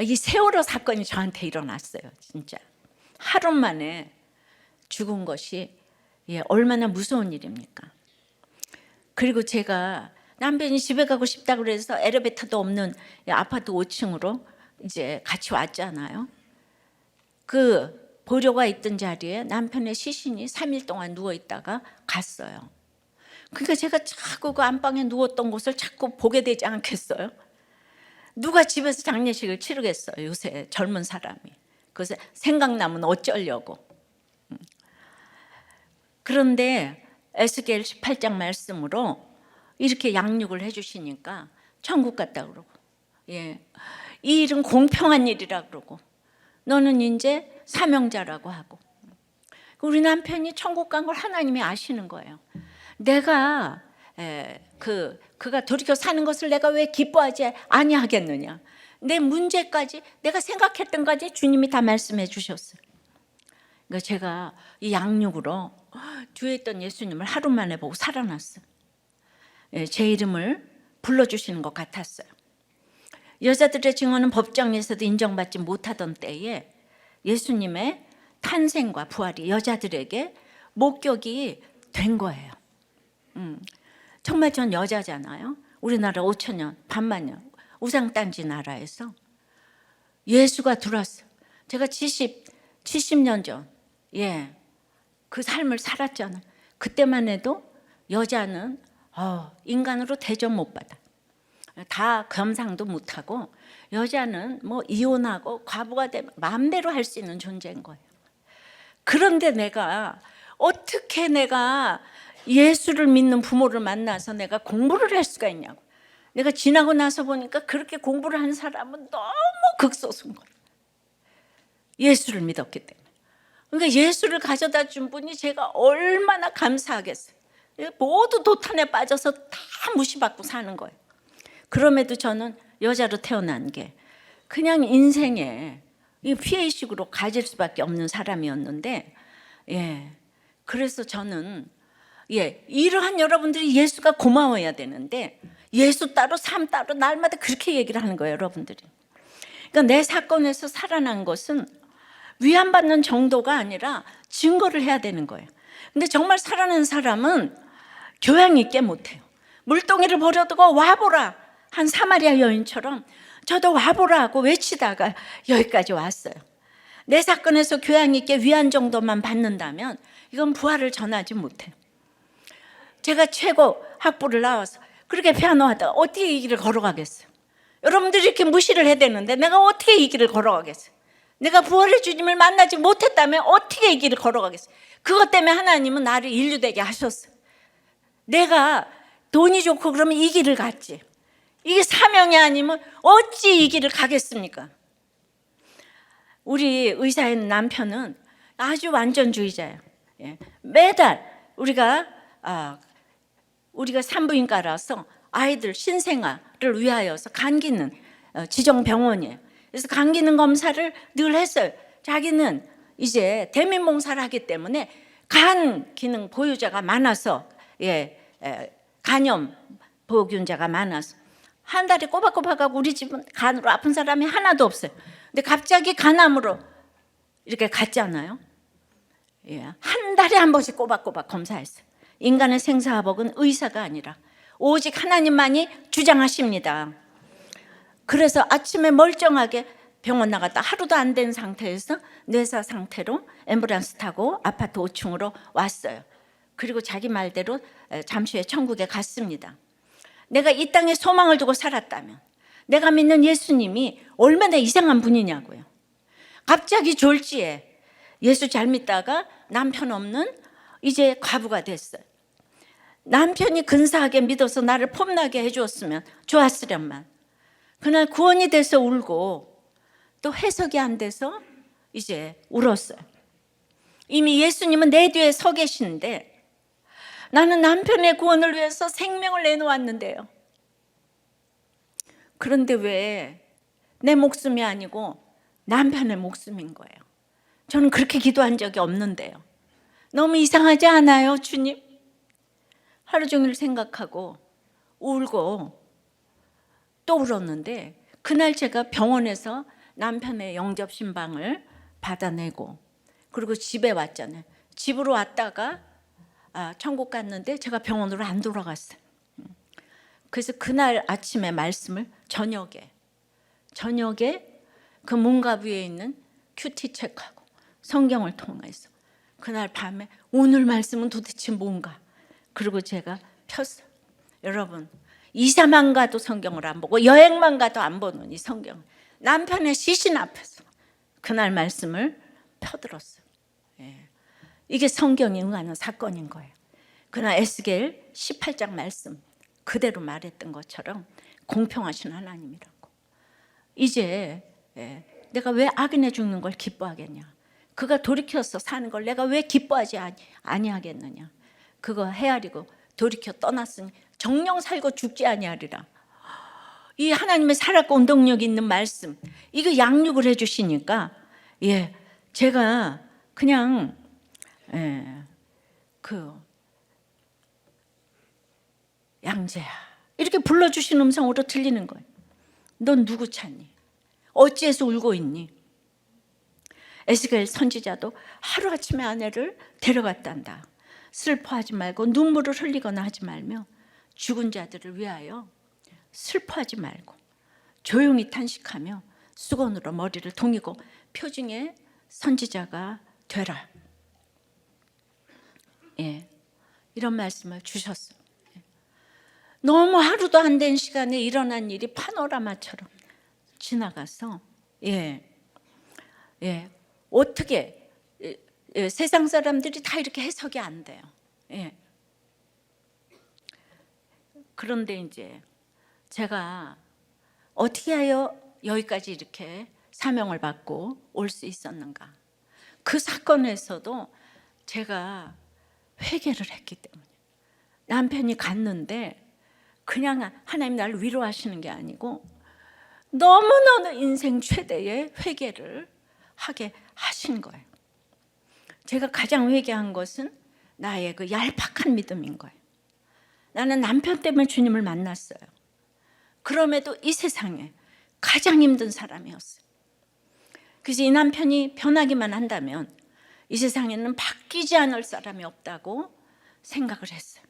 이 세월호 사건이 저한테 일어났어요. 진짜 하루 만에 죽은 것이 얼마나 무서운 일입니까? 그리고 제가 남편이 집에 가고 싶다 그래서 엘리베이터도 없는 아파트 5층으로 이제 같이 왔잖아요. 그 보료가 있던 자리에 남편의 시신이 3일 동안 누워 있다가 갔어요. 그러니까 제가 자꾸 그 안방에 누웠던 곳을 자꾸 보게 되지 않겠어요? 누가 집에서 장례식을 치르겠어요, 요새 젊은 사람이. 그래서 생각나면 어쩌려고. 그런데 에스겔 18장 말씀으로 이렇게 양육을 해주시니까 천국 갔다 그러고, 이 일은 공평한 일이라 그러고, 너는 이제 사명자라고 하고. 우리 남편이 천국 간 걸 하나님이 아시는 거예요. 내가 그가 돌이켜 사는 것을 내가 왜 기뻐하지 아니하겠느냐. 내 문제까지 내가 생각했던 까지 주님이 다 말씀해 주셨어요. 그러니까 제가 이 양육으로 뒤에 있던 예수님을 하루 만에 보고 살아났어요. 제 이름을 불러주시는 것 같았어요. 여자들의 증언은 법정에서도 인정받지 못하던 때에 예수님의 탄생과 부활이 여자들에게 목격이 된 거예요. 정말 전 여자잖아요. 우리나라 5천년 반만년 우상단지 나라에서 예수가 들어왔어요. 제가 70년 전 그 삶을 살았잖아요. 그때만 해도 여자는 인간으로 대접 못 받아. 다 겸상도 못하고 여자는 뭐 이혼하고 과부가 되면 마음대로 할 수 있는 존재인 거예요. 그런데 어떻게 내가 예수를 믿는 부모를 만나서 내가 공부를 할 수가 있냐고. 내가 지나고 나서 보니까 그렇게 공부를 한 사람은 너무 극소수인 거예요. 예수를 믿었기 때문에. 그러니까 예수를 가져다 준 분이 제가 얼마나 감사하겠어요. 모두 도탄에 빠져서 다 무시받고 사는 거예요. 그럼에도 저는 여자로 태어난 게 그냥 인생에 피해의식으로 가질 수밖에 없는 사람이었는데, 그래서 저는 이러한 여러분들이 예수가 고마워야 되는데 예수 따로 삶 따로 날마다 그렇게 얘기를 하는 거예요, 여러분들이. 그러니까 내 사건에서 살아난 것은 위안받는 정도가 아니라 증거를 해야 되는 거예요. 근데 정말 살아난 사람은 교양 있게 못해요. 물동이를 버려두고 와보라 한 사마리아 여인처럼 저도 와보라 하고 외치다가 여기까지 왔어요. 내 사건에서 교양 있게 위안 정도만 받는다면 이건 부활을 전하지 못해요. 제가 최고 학부를 나와서 그렇게 피아노 하다가 어떻게 이 길을 걸어가겠어요? 여러분들이 이렇게 무시를 해야 되는데 내가 어떻게 이 길을 걸어가겠어요? 내가 부활의 주님을 만나지 못했다면 어떻게 이 길을 걸어가겠어요? 그것 때문에 하나님은 나를 인류되게 하셨어요. 내가 돈이 좋고 그러면 이 길을 갔지. 이게 사명이 아니면 어찌 이 길을 가겠습니까? 우리 의사의 남편은 아주 완전주의자예요. 매달 우리가 산부인과라서 아이들 신생아를 위하여서 간 기능 지정 병원이에요. 그래서 간 기능 검사를 늘 했어요. 자기는 이제 대민봉사를 하기 때문에 간 기능 보유자가 많아서 간염 보균자가 많아서 한 달에 꼬박꼬박하고 우리 집은 간으로 아픈 사람이 하나도 없어요. 근데 갑자기 간암으로 이렇게 갔잖아요. 한 달에 한 번씩 꼬박꼬박 검사했어요. 인간의 생사화복은 의사가 아니라 오직 하나님만이 주장하십니다. 그래서 아침에 멀쩡하게 병원 나갔다 하루도 안 된 상태에서 뇌사 상태로 앰뷸런스 타고 아파트 5층으로 왔어요. 그리고 자기 말대로 잠시 후에 천국에 갔습니다. 내가 이 땅에 소망을 두고 살았다면 내가 믿는 예수님이 얼마나 이상한 분이냐고요. 갑자기 졸지에 예수 잘 믿다가 남편 없는 이제 과부가 됐어요. 남편이 근사하게 믿어서 나를 폼나게 해주었으면 좋았으련만. 그날 구원이 돼서 울고 또 해석이 안 돼서 이제 울었어요. 이미 예수님은 내 뒤에 서 계시는데 나는 남편의 구원을 위해서 생명을 내놓았는데요. 그런데 왜 내 목숨이 아니고 남편의 목숨인 거예요. 저는 그렇게 기도한 적이 없는데요. 너무 이상하지 않아요, 주님? 하루 종일 생각하고 울고 또 울었는데, 그날 제가 병원에서 남편의 영접 신방을 받아내고 그리고 집에 왔잖아요. 집으로 왔다가 천국 갔는데 제가 병원으로 안 돌아갔어요. 그래서 그날 아침에 말씀을 저녁에 그 문갑 위에 있는 큐티 책하고 성경을 통해서 그날 밤에 오늘 말씀은 도대체 뭔가, 그리고 제가 폈어요. 여러분, 이사만 가도 성경을 안 보고 여행만 가도 안 보는 이 성경, 남편의 시신 앞에서 그날 말씀을 펴들었어요. 이게 성경이 응하는 사건인 거예요. 그날 에스겔 18장 말씀 그대로 말했던 것처럼 공평하신 하나님이라고. 이제 내가 왜 악인의 죽는 걸 기뻐하겠냐, 그가 돌이켜서 사는 걸 내가 왜 기뻐하지 아니하겠느냐, 그거 헤아리고 돌이켜 떠났으니 정령 살고 죽지 아니하리라. 이 하나님의 살았고 운동력 있는 말씀, 이거 양육을 해주시니까 제가 그냥 그 양재야 이렇게 불러주신 음성으로 들리는 거예요. 넌 누구 찾니? 어찌해서 울고 있니? 에스겔 선지자도 하루아침에 아내를 데려갔단다. 슬퍼하지 말고 눈물을 흘리거나 하지 말며 죽은 자들을 위하여 슬퍼하지 말고 조용히 탄식하며 수건으로 머리를 동이고 표징의 선지자가 되라. 이런 말씀을 주셨어요. 너무 하루도 안 된 시간에 일어난 일이 파노라마처럼 지나가서 어떻게 세상 사람들이 다 이렇게 해석이 안 돼요. 그런데 이제 제가 어떻게 하여 여기까지 이렇게 사명을 받고 올 수 있었는가? 그 사건에서도 제가 회개를 했기 때문에. 남편이 갔는데 그냥 하나님 나를 위로하시는 게 아니고 너무너무 인생 최대의 회개를 하게 하신 거예요. 제가 가장 회개한 것은 나의 그 얄팍한 믿음인 거예요. 나는 남편 때문에 주님을 만났어요. 그럼에도 이 세상에 가장 힘든 사람이었어요. 그래서 이 남편이 변하기만 한다면 이 세상에는 바뀌지 않을 사람이 없다고 생각을 했어요.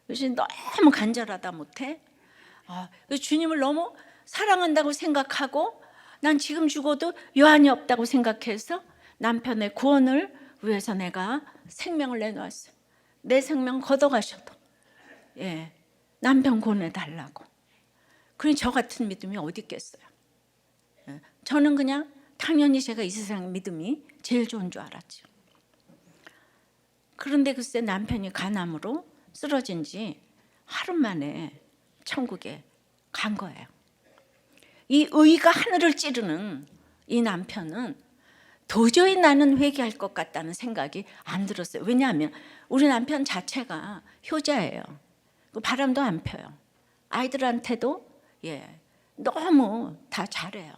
그래서 너무 간절하다 못해 주님을 너무 사랑한다고 생각하고 난 지금 죽어도 여한이 없다고 생각해서 남편의 구원을 위해서 내가 생명을 내놓았어요. 내 생명 걷어가셔도 남편 구원해달라고. 그러니 저 같은 믿음이 어디 있겠어요. 저는 그냥 당연히 제가 이 세상 믿음이 제일 좋은 줄 알았죠. 그런데 글쎄 남편이 간암으로 쓰러진 지 하루 만에 천국에 간 거예요. 이 의가 하늘을 찌르는 이 남편은 도저히 나는 회개할 것 같다는 생각이 안 들었어요. 왜냐하면 우리 남편 자체가 효자예요. 바람도 안 펴요. 아이들한테도 너무 다 잘해요.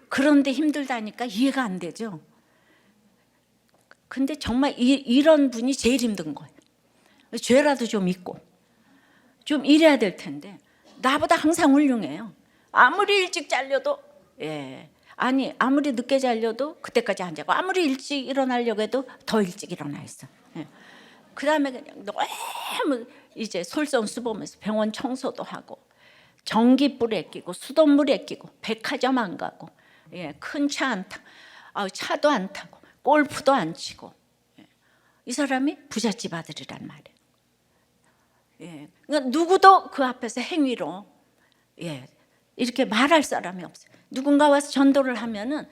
그런데 힘들다니까 이해가 안 되죠. 근데 정말 이런 분이 제일 힘든 거예요. 죄라도 좀 있고 좀 이래야 될 텐데 나보다 항상 훌륭해요. 아무리 일찍 잘려도 아무리 늦게 잘려도 그때까지 안 자고 아무리 일찍 일어나려고 해도 더 일찍 일어나 있어. 그 다음에 그냥 너무 이제 솔선수범해서 병원 청소도 하고 전기불에 끼고 수돗물에 끼고 백화점 안 가고 큰 차 안 타고 차도 안 타고 골프도 안 치고 이 사람이 부잣집 아들이란 말이에요. 그러니까 누구도 그 앞에서 행위로 이렇게 말할 사람이 없어요. 누군가 와서 전도를 하면은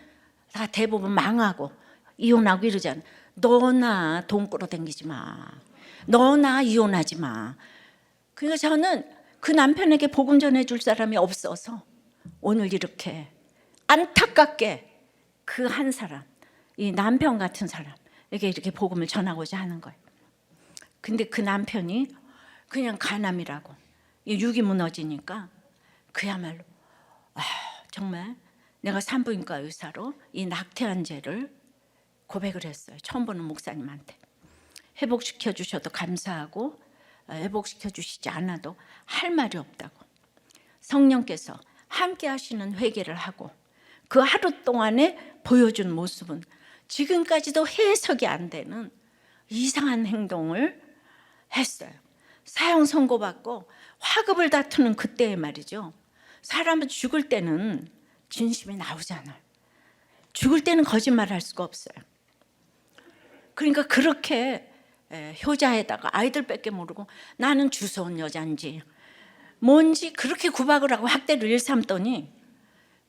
다 대부분 망하고 이혼하고 이러잖아요. 너나 돈 끌어당기지 마. 너나 이혼하지 마. 그러니까 저는 그 남편에게 복음 전해줄 사람이 없어서 오늘 이렇게 안타깝게 그 한 사람, 이 남편 같은 사람에게 이렇게 복음을 전하고자 하는 거예요. 근데 그 남편이 그냥 간암이라고 육이 무너지니까 그야말로 정말 내가 산부인과 의사로 이 낙태한 죄를 고백을 했어요. 처음 보는 목사님한테. 회복시켜 주셔도 감사하고 회복시켜 주시지 않아도 할 말이 없다고. 성령께서 함께 하시는 회개를 하고 그 하루 동안에 보여준 모습은 지금까지도 해석이 안 되는 이상한 행동을 했어요. 사형 선고받고 화급을 다투는 그때의 말이죠. 사람은 죽을 때는 진심이 나오잖아요. 죽을 때는 거짓말 할 수가 없어요. 그러니까 그렇게 효자에다가 아이들밖에 모르고 나는 주서온 여잔지 뭔지 그렇게 구박을 하고 학대를 일삼더니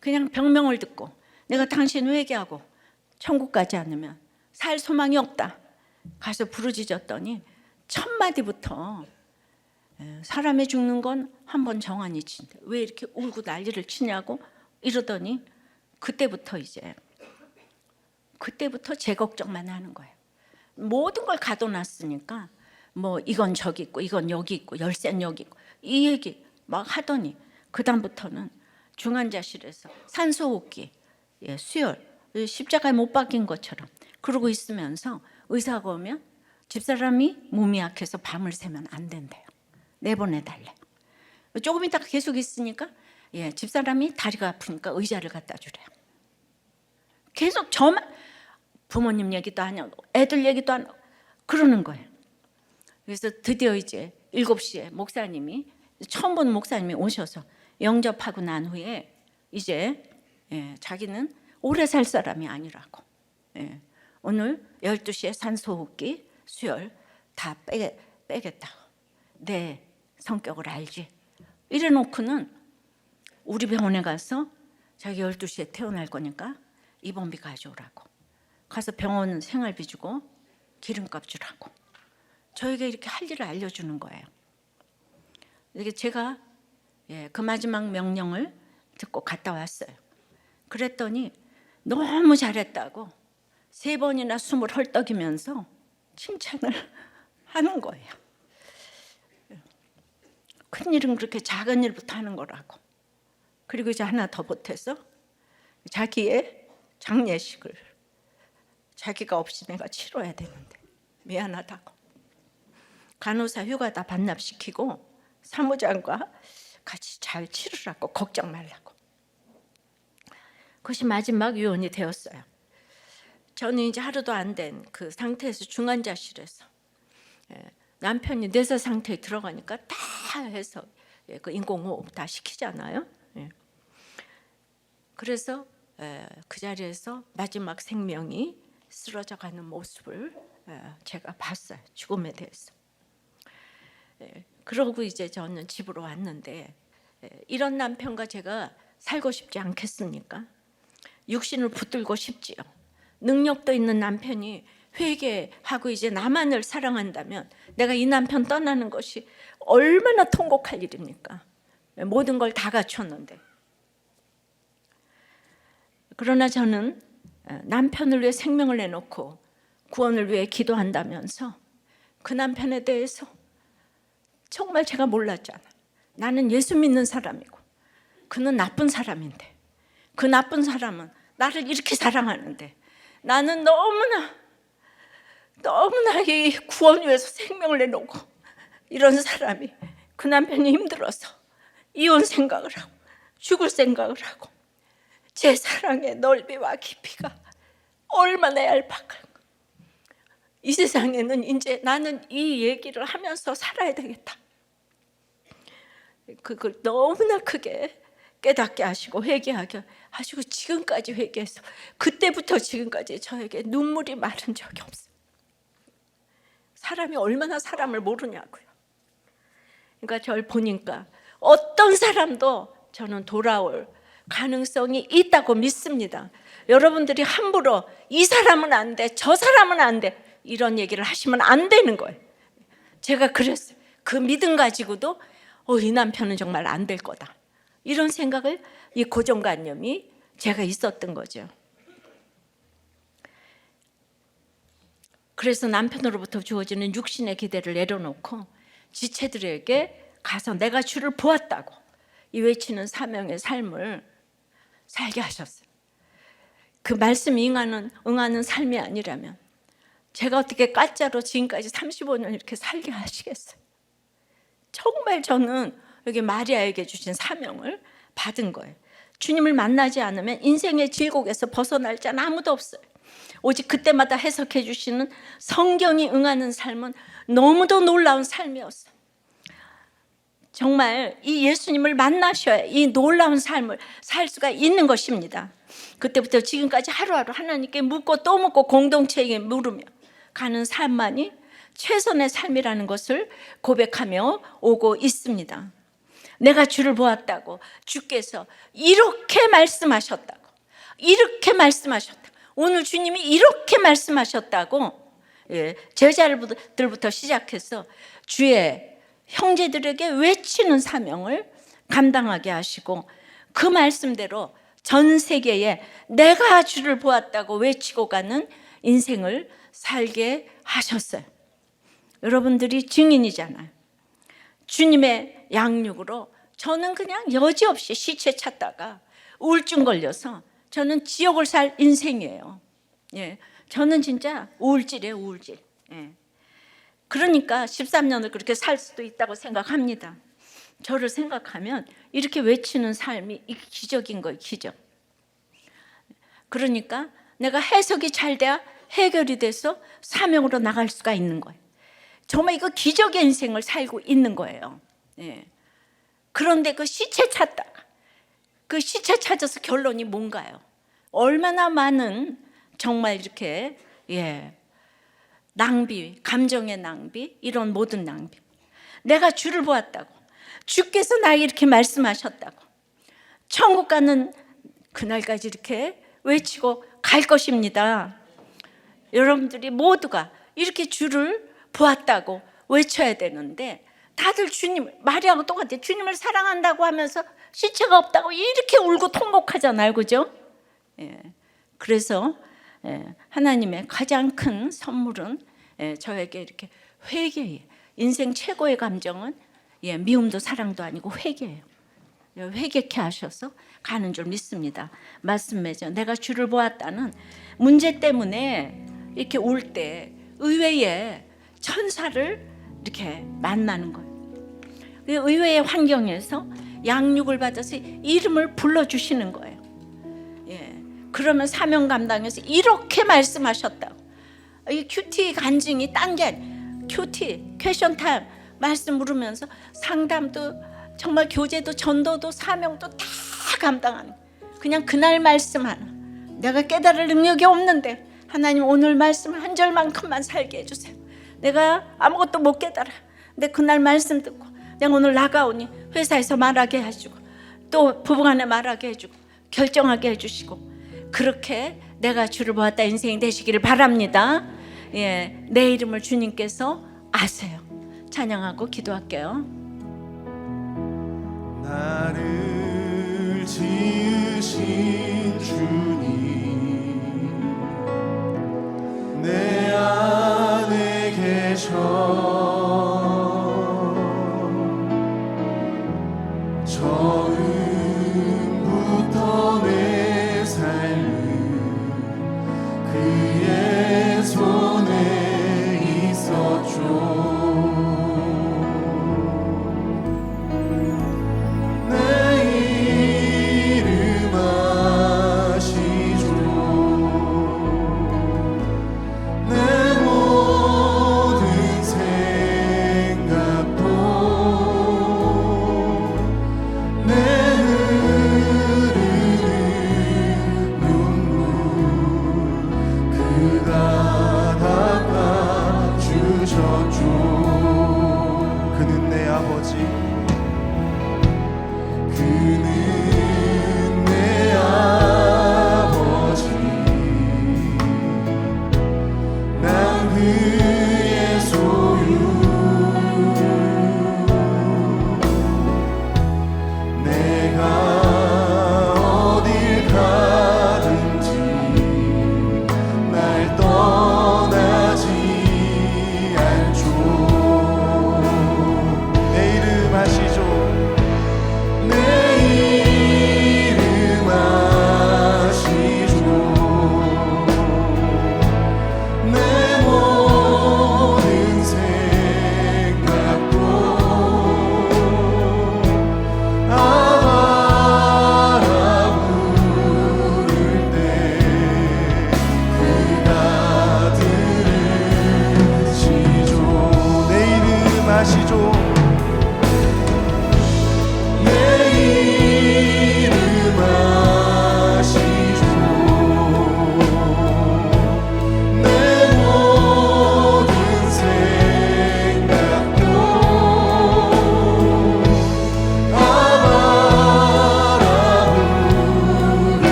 그냥 병명을 듣고 내가 당신 회개하고 천국 가지 않으면 살 소망이 없다. 가서 부르짖었더니 첫 마디부터 사람이 죽는 건 한 번 정한이 친대. 왜 이렇게 울고 난리를 치냐고 이러더니 그때부터 제 걱정만 하는 거예요. 모든 걸 가둬놨으니까 뭐 이건 저기 있고 이건 여기 있고 열쇠는 여기 있고 이 얘기 막 하더니 그 다음부터는 중환자실에서 산소호흡기, 수혈, 십자가에 못 박힌 것처럼 그러고 있으면서 의사가 오면 집사람이 몸이 약해서 밤을 새면 안 된대요. 내보내달래. 조금 있다가 계속 있으니까 집사람이 다리가 아프니까 의자를 갖다 주래요. 계속 저만 부모님 얘기도 안 하고 애들 얘기도 안 하고 그러는 거예요. 그래서 드디어 이제 7시에 목사님이 처음 본 목사님이 오셔서 영접하고 난 후에 이제 자기는 오래 살 사람이 아니라고 오늘 12시에 산소호흡기 수혈 다 빼겠다고. 내 성격을 알지. 이래 놓고는 우리 병원에 가서 자기 12시에 태어날 거니까 입원비 가져오라고. 가서 병원 생활비 주고 기름값 주라고. 저에게 이렇게 할 일을 알려주는 거예요. 이게 제가 그 마지막 명령을 듣고 갔다 왔어요. 그랬더니 너무 잘했다고 3번이나 숨을 헐떡이면서 칭찬을 하는 거예요. 큰일은 그렇게 작은 일부터 하는 거라고. 그리고 이제 하나 더 보태서 자기의 장례식을 자기가 없이 내가 치러야 되는데 미안하다고. 간호사 휴가 다 반납시키고 사무장과 같이 잘 치르라고, 걱정 말라고. 그것이 마지막 유언이 되었어요. 저는 이제 하루도 안 된 그 상태에서 중환자실에서 남편이 뇌사 상태에 들어가니까 다 해서 그 인공호흡 다 시키잖아요. 그래서 그 자리에서 마지막 생명이 쓰러져가는 모습을 제가 봤어요. 죽음에 대해서. 그러고 이제 저는 집으로 왔는데 이런 남편과 제가 살고 싶지 않겠습니까? 육신을 붙들고 싶지요. 능력도 있는 남편이 회개하고 이제 나만을 사랑한다면 내가 이 남편 떠나는 것이 얼마나 통곡할 일입니까? 모든 걸 다 갖췄는데. 그러나 저는 남편을 위해 생명을 내놓고 구원을 위해 기도한다면서 그 남편에 대해서 정말 제가 몰랐잖아. 나는 예수 믿는 사람이고 그는 나쁜 사람인데 그 나쁜 사람은 나를 이렇게 사랑하는데 나는 너무나 이 구원 위해서 생명을 내놓고 이런 사람이 그 남편이 힘들어서 이혼 생각을 하고 죽을 생각을 하고 제 사랑의 넓이와 깊이가 얼마나 얄팍한가. 이 세상에는 이제 나는 이 얘기를 하면서 살아야 되겠다. 그걸 너무나 크게 깨닫게 하시고 회개하게 하시고 지금까지 회개해서 그때부터 지금까지 저에게 눈물이 마른 적이 없어요. 사람이 얼마나 사람을 모르냐고요. 그러니까 저를 보니까 어떤 사람도 저는 돌아올 가능성이 있다고 믿습니다. 여러분들이 함부로 이 사람은 안 돼, 저 사람은 안 돼 이런 얘기를 하시면 안 되는 거예요. 제가 그랬어요. 그 믿음 가지고도 이 남편은 정말 안 될 거다. 이런 생각을 이 고정관념이 제가 있었던 거죠. 그래서 남편으로부터 주어지는 육신의 기대를 내려놓고 지체들에게 가서 내가 주를 보았다고 이 외치는 사명의 삶을 살게 하셨어요. 그 말씀이 응하는 삶이 아니라면 제가 어떻게 가짜로 지금까지 35년 이렇게 살게 하시겠어요? 정말 저는 여기 마리아에게 주신 사명을 받은 거예요. 주님을 만나지 않으면 인생의 질곡에서 벗어날 자는 아무도 없어요. 오직 그때마다 해석해 주시는 성경이 응하는 삶은 너무도 놀라운 삶이었어요. 정말 이 예수님을 만나셔야 이 놀라운 삶을 살 수가 있는 것입니다. 그때부터 지금까지 하루하루 하나님께 묻고 또 묻고 공동체에게 물으며 가는 삶만이 최선의 삶이라는 것을 고백하며 오고 있습니다. 내가 주를 보았다고, 주께서 이렇게 말씀하셨다고, 이렇게 말씀하셨다고, 오늘 주님이 이렇게 말씀하셨다고, 제자들부터 시작해서 주의 형제들에게 외치는 사명을 감당하게 하시고, 그 말씀대로 전 세계에 내가 주를 보았다고 외치고 가는 인생을 살게 하셨어요. 여러분들이 증인이잖아요. 주님의 양육으로 저는 그냥 여지없이 시체 찾다가 우울증 걸려서 저는 지옥을 살 인생이에요. 저는 진짜 우울질이에요, 우울질. 그러니까 13년을 그렇게 살 수도 있다고 생각합니다. 저를 생각하면 이렇게 외치는 삶이 기적인 거예요, 기적. 그러니까 내가 해석이 잘 돼야 해결이 돼서 사명으로 나갈 수가 있는 거예요. 정말 이거 기적의 인생을 살고 있는 거예요. 그런데 그 시체 찾다가, 그 시체 찾아서 결론이 뭔가요? 얼마나 많은 정말 이렇게 낭비, 감정의 낭비, 이런 모든 낭비. 내가 주를 보았다고, 주께서 나에게 이렇게 말씀하셨다고, 천국 가는 그날까지 이렇게 외치고 갈 것입니다. 여러분들이 모두가 이렇게 주를 보았다고 외쳐야 되는데, 다들 주님을, 마리아하고 똑같아요. 주님을 사랑한다고 하면서 시체가 없다고 이렇게 울고 통곡하잖아요, 그죠? 그래서 하나님의 가장 큰 선물은 저에게 이렇게 회개예요. 인생 최고의 감정은 미움도 사랑도 아니고 회개예요. 회개케 하셔서 가는 줄 믿습니다. 말씀 맺어 내가 주를 보았다는 문제 때문에 이렇게 울 때 의외의 천사를 이렇게 만나는 거예요. 의외의 환경에서 양육을 받아서 이름을 불러주시는 거예요. 그러면 사명 감당해서 이렇게 말씀하셨다고. 이 큐티 간증이 딴 게 아니에요. 큐티, 퀘션 타임 말씀 물으면서 상담도 정말 교제도 전도도 사명도 다 감당하는 거예요. 그냥 그날 말씀 하나. 내가 깨달을 능력이 없는데 하나님 오늘 말씀 한 절만큼만 살게 해주세요. 내가 아무것도 못 깨달아. 근데 그날 말씀 듣고 내가 오늘 나가오니 회사에서 말하게 해주고 또 부부간에 말하게 해주고 결정하게 해주시고, 그렇게 내가 주를 보았다 인생이 되시기를 바랍니다. 내 이름을 주님께서 아세요. 찬양하고 기도할게요. 나를 지으신 주님 내 안에 계셔 처음부터 내 삶은 그의 손에 있었죠. 내 이름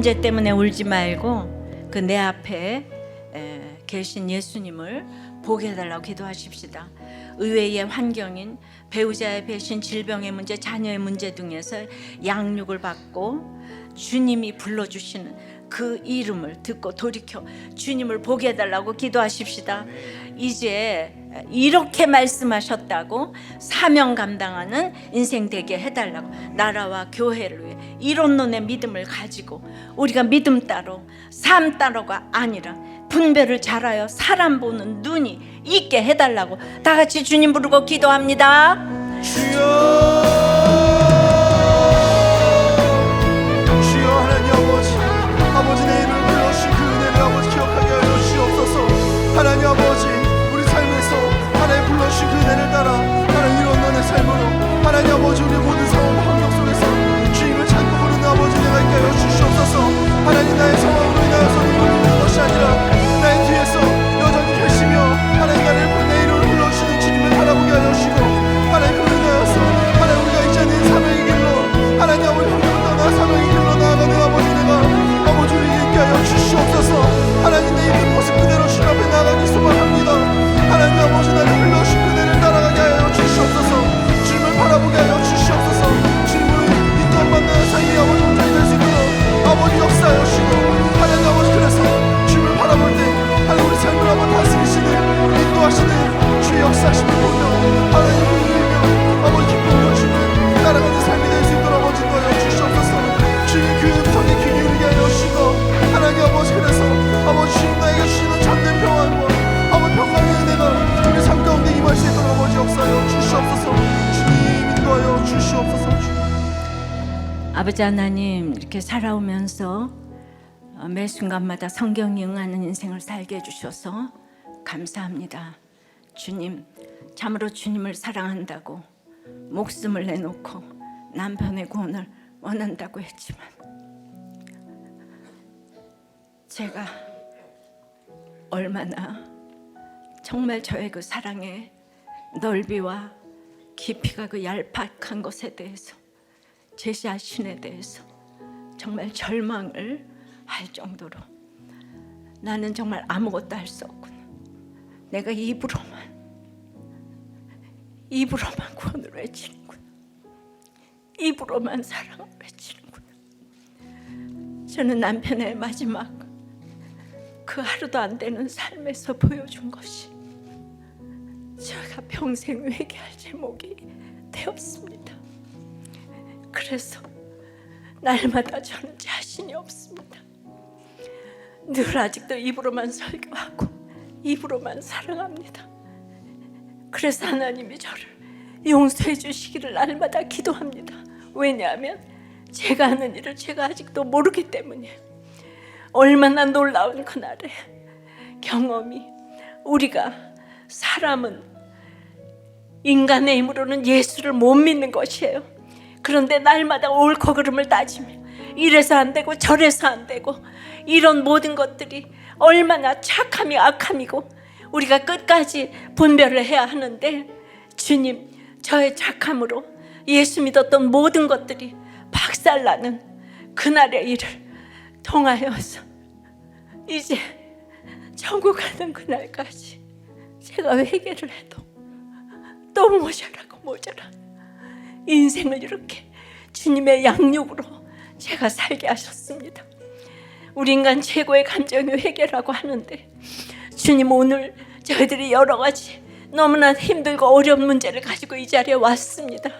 문제 때문에 울지 말고 그 내 앞에 계신 예수님을 보게 해달라고 기도하십시다. 의외의 환경인 배우자의 배신, 질병의 문제, 자녀의 문제 등에서 양육을 받고 주님이 불러주시는 그 이름을 듣고 돌이켜 주님을 보게 해달라고 기도하십시다. 이제 이렇게 말씀하셨다고 사명 감당하는 인생 되게 해달라고, 나라와 교회를 위해 이론론의 믿음을 가지고 우리가 믿음 따로 삶 따로가 아니라 분별을 잘하여 사람 보는 눈이 있게 해달라고 다 같이 주님 부르고 기도합니다. 주여, 주여 하나님 아버지, 아버지 내 이름을 불러주신 그 은혜를 아버지 기억하게 하여 주시옵소서. 하나님 아버지, 우리 삶에서 하나님 불러주신 그 은혜를 따라 하나님 이런 너의 삶으로 하나님 아버지 우리 모든 상황과 환경 속에서 주님을 찾고 부르는 아버지 내가 있게 하여 주시옵소서. 하나님 나의 상황으로 인하여서 누구를 것이 아니라 나의 뒤에서 여전히 계시며 하나님 나를 내 이름을 불러주시는 주님을 바라보게 하여 주시고 하나님 그로 인하여서 하나님 우리가 이제는 사명의 길로 하나님 아버지 환경을 떠나 사명의 길로 나아가는 아버지 내가 아버지 우리에게 있게 하여 주시옵소서. 하나님 내 있는 모습 그대로 주님 앞에 나아가기 소망합니다. 하나님 아버지 나를 불러주신 그대를 따라가게 하여 주시옵소서. 주님을 바라보게 하여 주시옵소서. 주님을 이 또한 만나는 삶이 아버지 온전히 될 수 있도록 아버지 역사하여 주시고 하나님 아버지 그래서 주님을 바라볼 때 하나님 우리 삶을 한번 다스리시는 인도하시는 주의 역사하심을 보며 하나님을 누리며 아버지 기쁨으로 주님을 따라가는 삶이 될 수 있도록 아버지 도와여 주시옵소서. 주님 그 음성에 귀 기울이게 하여 주시고 하나님 아버지 그래서 아버지 주님 나에게 주시는 참된 평안과 아버지 평강의 은혜가 우리 삶 가운데 임할 수 있도록 아버지 역사하여 주시옵소서. 주님 인도하여 주시옵소서. 아버지 하나님, 이렇게 살아오면서 매 순간마다 성경이 응하는 인생을 살게 해주셔서 감사합니다. 주님, 참으로 주님을 사랑한다고 목숨을 내놓고 남편의 구원을 원한다고 했지만 제가 얼마나 정말 저의 그 사랑의 넓이와 깊이가 그 얄팍한 것에 대해서 제 자신에 대해서 정말 절망을 할 정도로 나는 정말 아무것도 할 수 없구나. 내가 입으로만 구원을 외치는구나. 입으로만 사랑을 외치는구나. 저는 남편의 마지막 그 하루도 안 되는 삶에서 보여준 것이 제가 평생 회개할 제목이 되었습니다. 그래서 날마다 저는 자신이 없습니다. 늘 아직도 입으로만 설교하고 입으로만 사랑합니다. 그래서 하나님이 저를 용서해 주시기를 날마다 기도합니다. 왜냐하면 제가 하는 일을 제가 아직도 모르기 때문이에요. 얼마나 놀라운 그날의 경험이, 우리가 사람은 인간의 힘으로는 예수를 못 믿는 것이에요. 그런데 날마다 옳고 그름을 따지며 이래서 안 되고 저래서 안 되고 이런 모든 것들이 얼마나 착함이 악함이고 우리가 끝까지 분별을 해야 하는데, 주님, 저의 착함으로 예수 믿었던 모든 것들이 박살나는 그날의 일을 통하여서 이제 천국 가는 그날까지 제가 회개를 해도 또 모자라 인생을 이렇게 주님의 양육으로 제가 살게 하셨습니다. 우리 인간 최고의 감정이 회개라고 하는데, 주님, 오늘 저희들이 여러 가지 너무나 힘들고 어려운 문제를 가지고 이 자리에 왔습니다.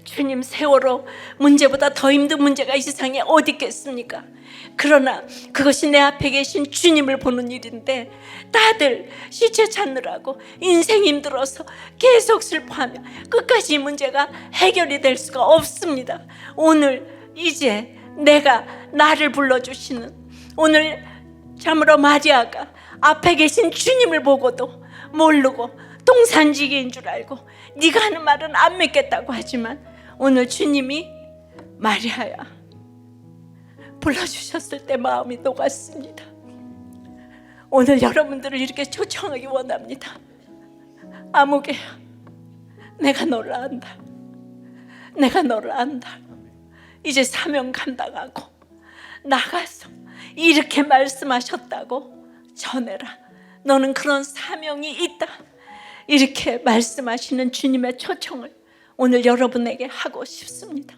주님, 세월호 문제보다 더 힘든 문제가 이 세상에 어디 있겠습니까? 그러나 그것이 내 앞에 계신 주님을 보는 일인데 다들 시체 찾느라고 인생 힘들어서 계속 슬퍼하며 끝까지 이 문제가 해결이 될 수가 없습니다. 오늘 이제 내가 나를 불러주시는, 오늘 참으로 마리아가 앞에 계신 주님을 보고도 모르고 동산지기인 줄 알고 네가 하는 말은 안 믿겠다고 하지만 오늘 주님이 마리아야 불러주셨을 때 마음이 녹았습니다. 오늘 여러분들을 이렇게 초청하기 원합니다. 아무개야, 내가 너를 안다. 내가 너를 안다. 이제 사명 감당하고 나가서 이렇게 말씀하셨다고 전해라. 너는 그런 사명이 있다. 이렇게 말씀하시는 주님의 초청을 오늘 여러분에게 하고 싶습니다.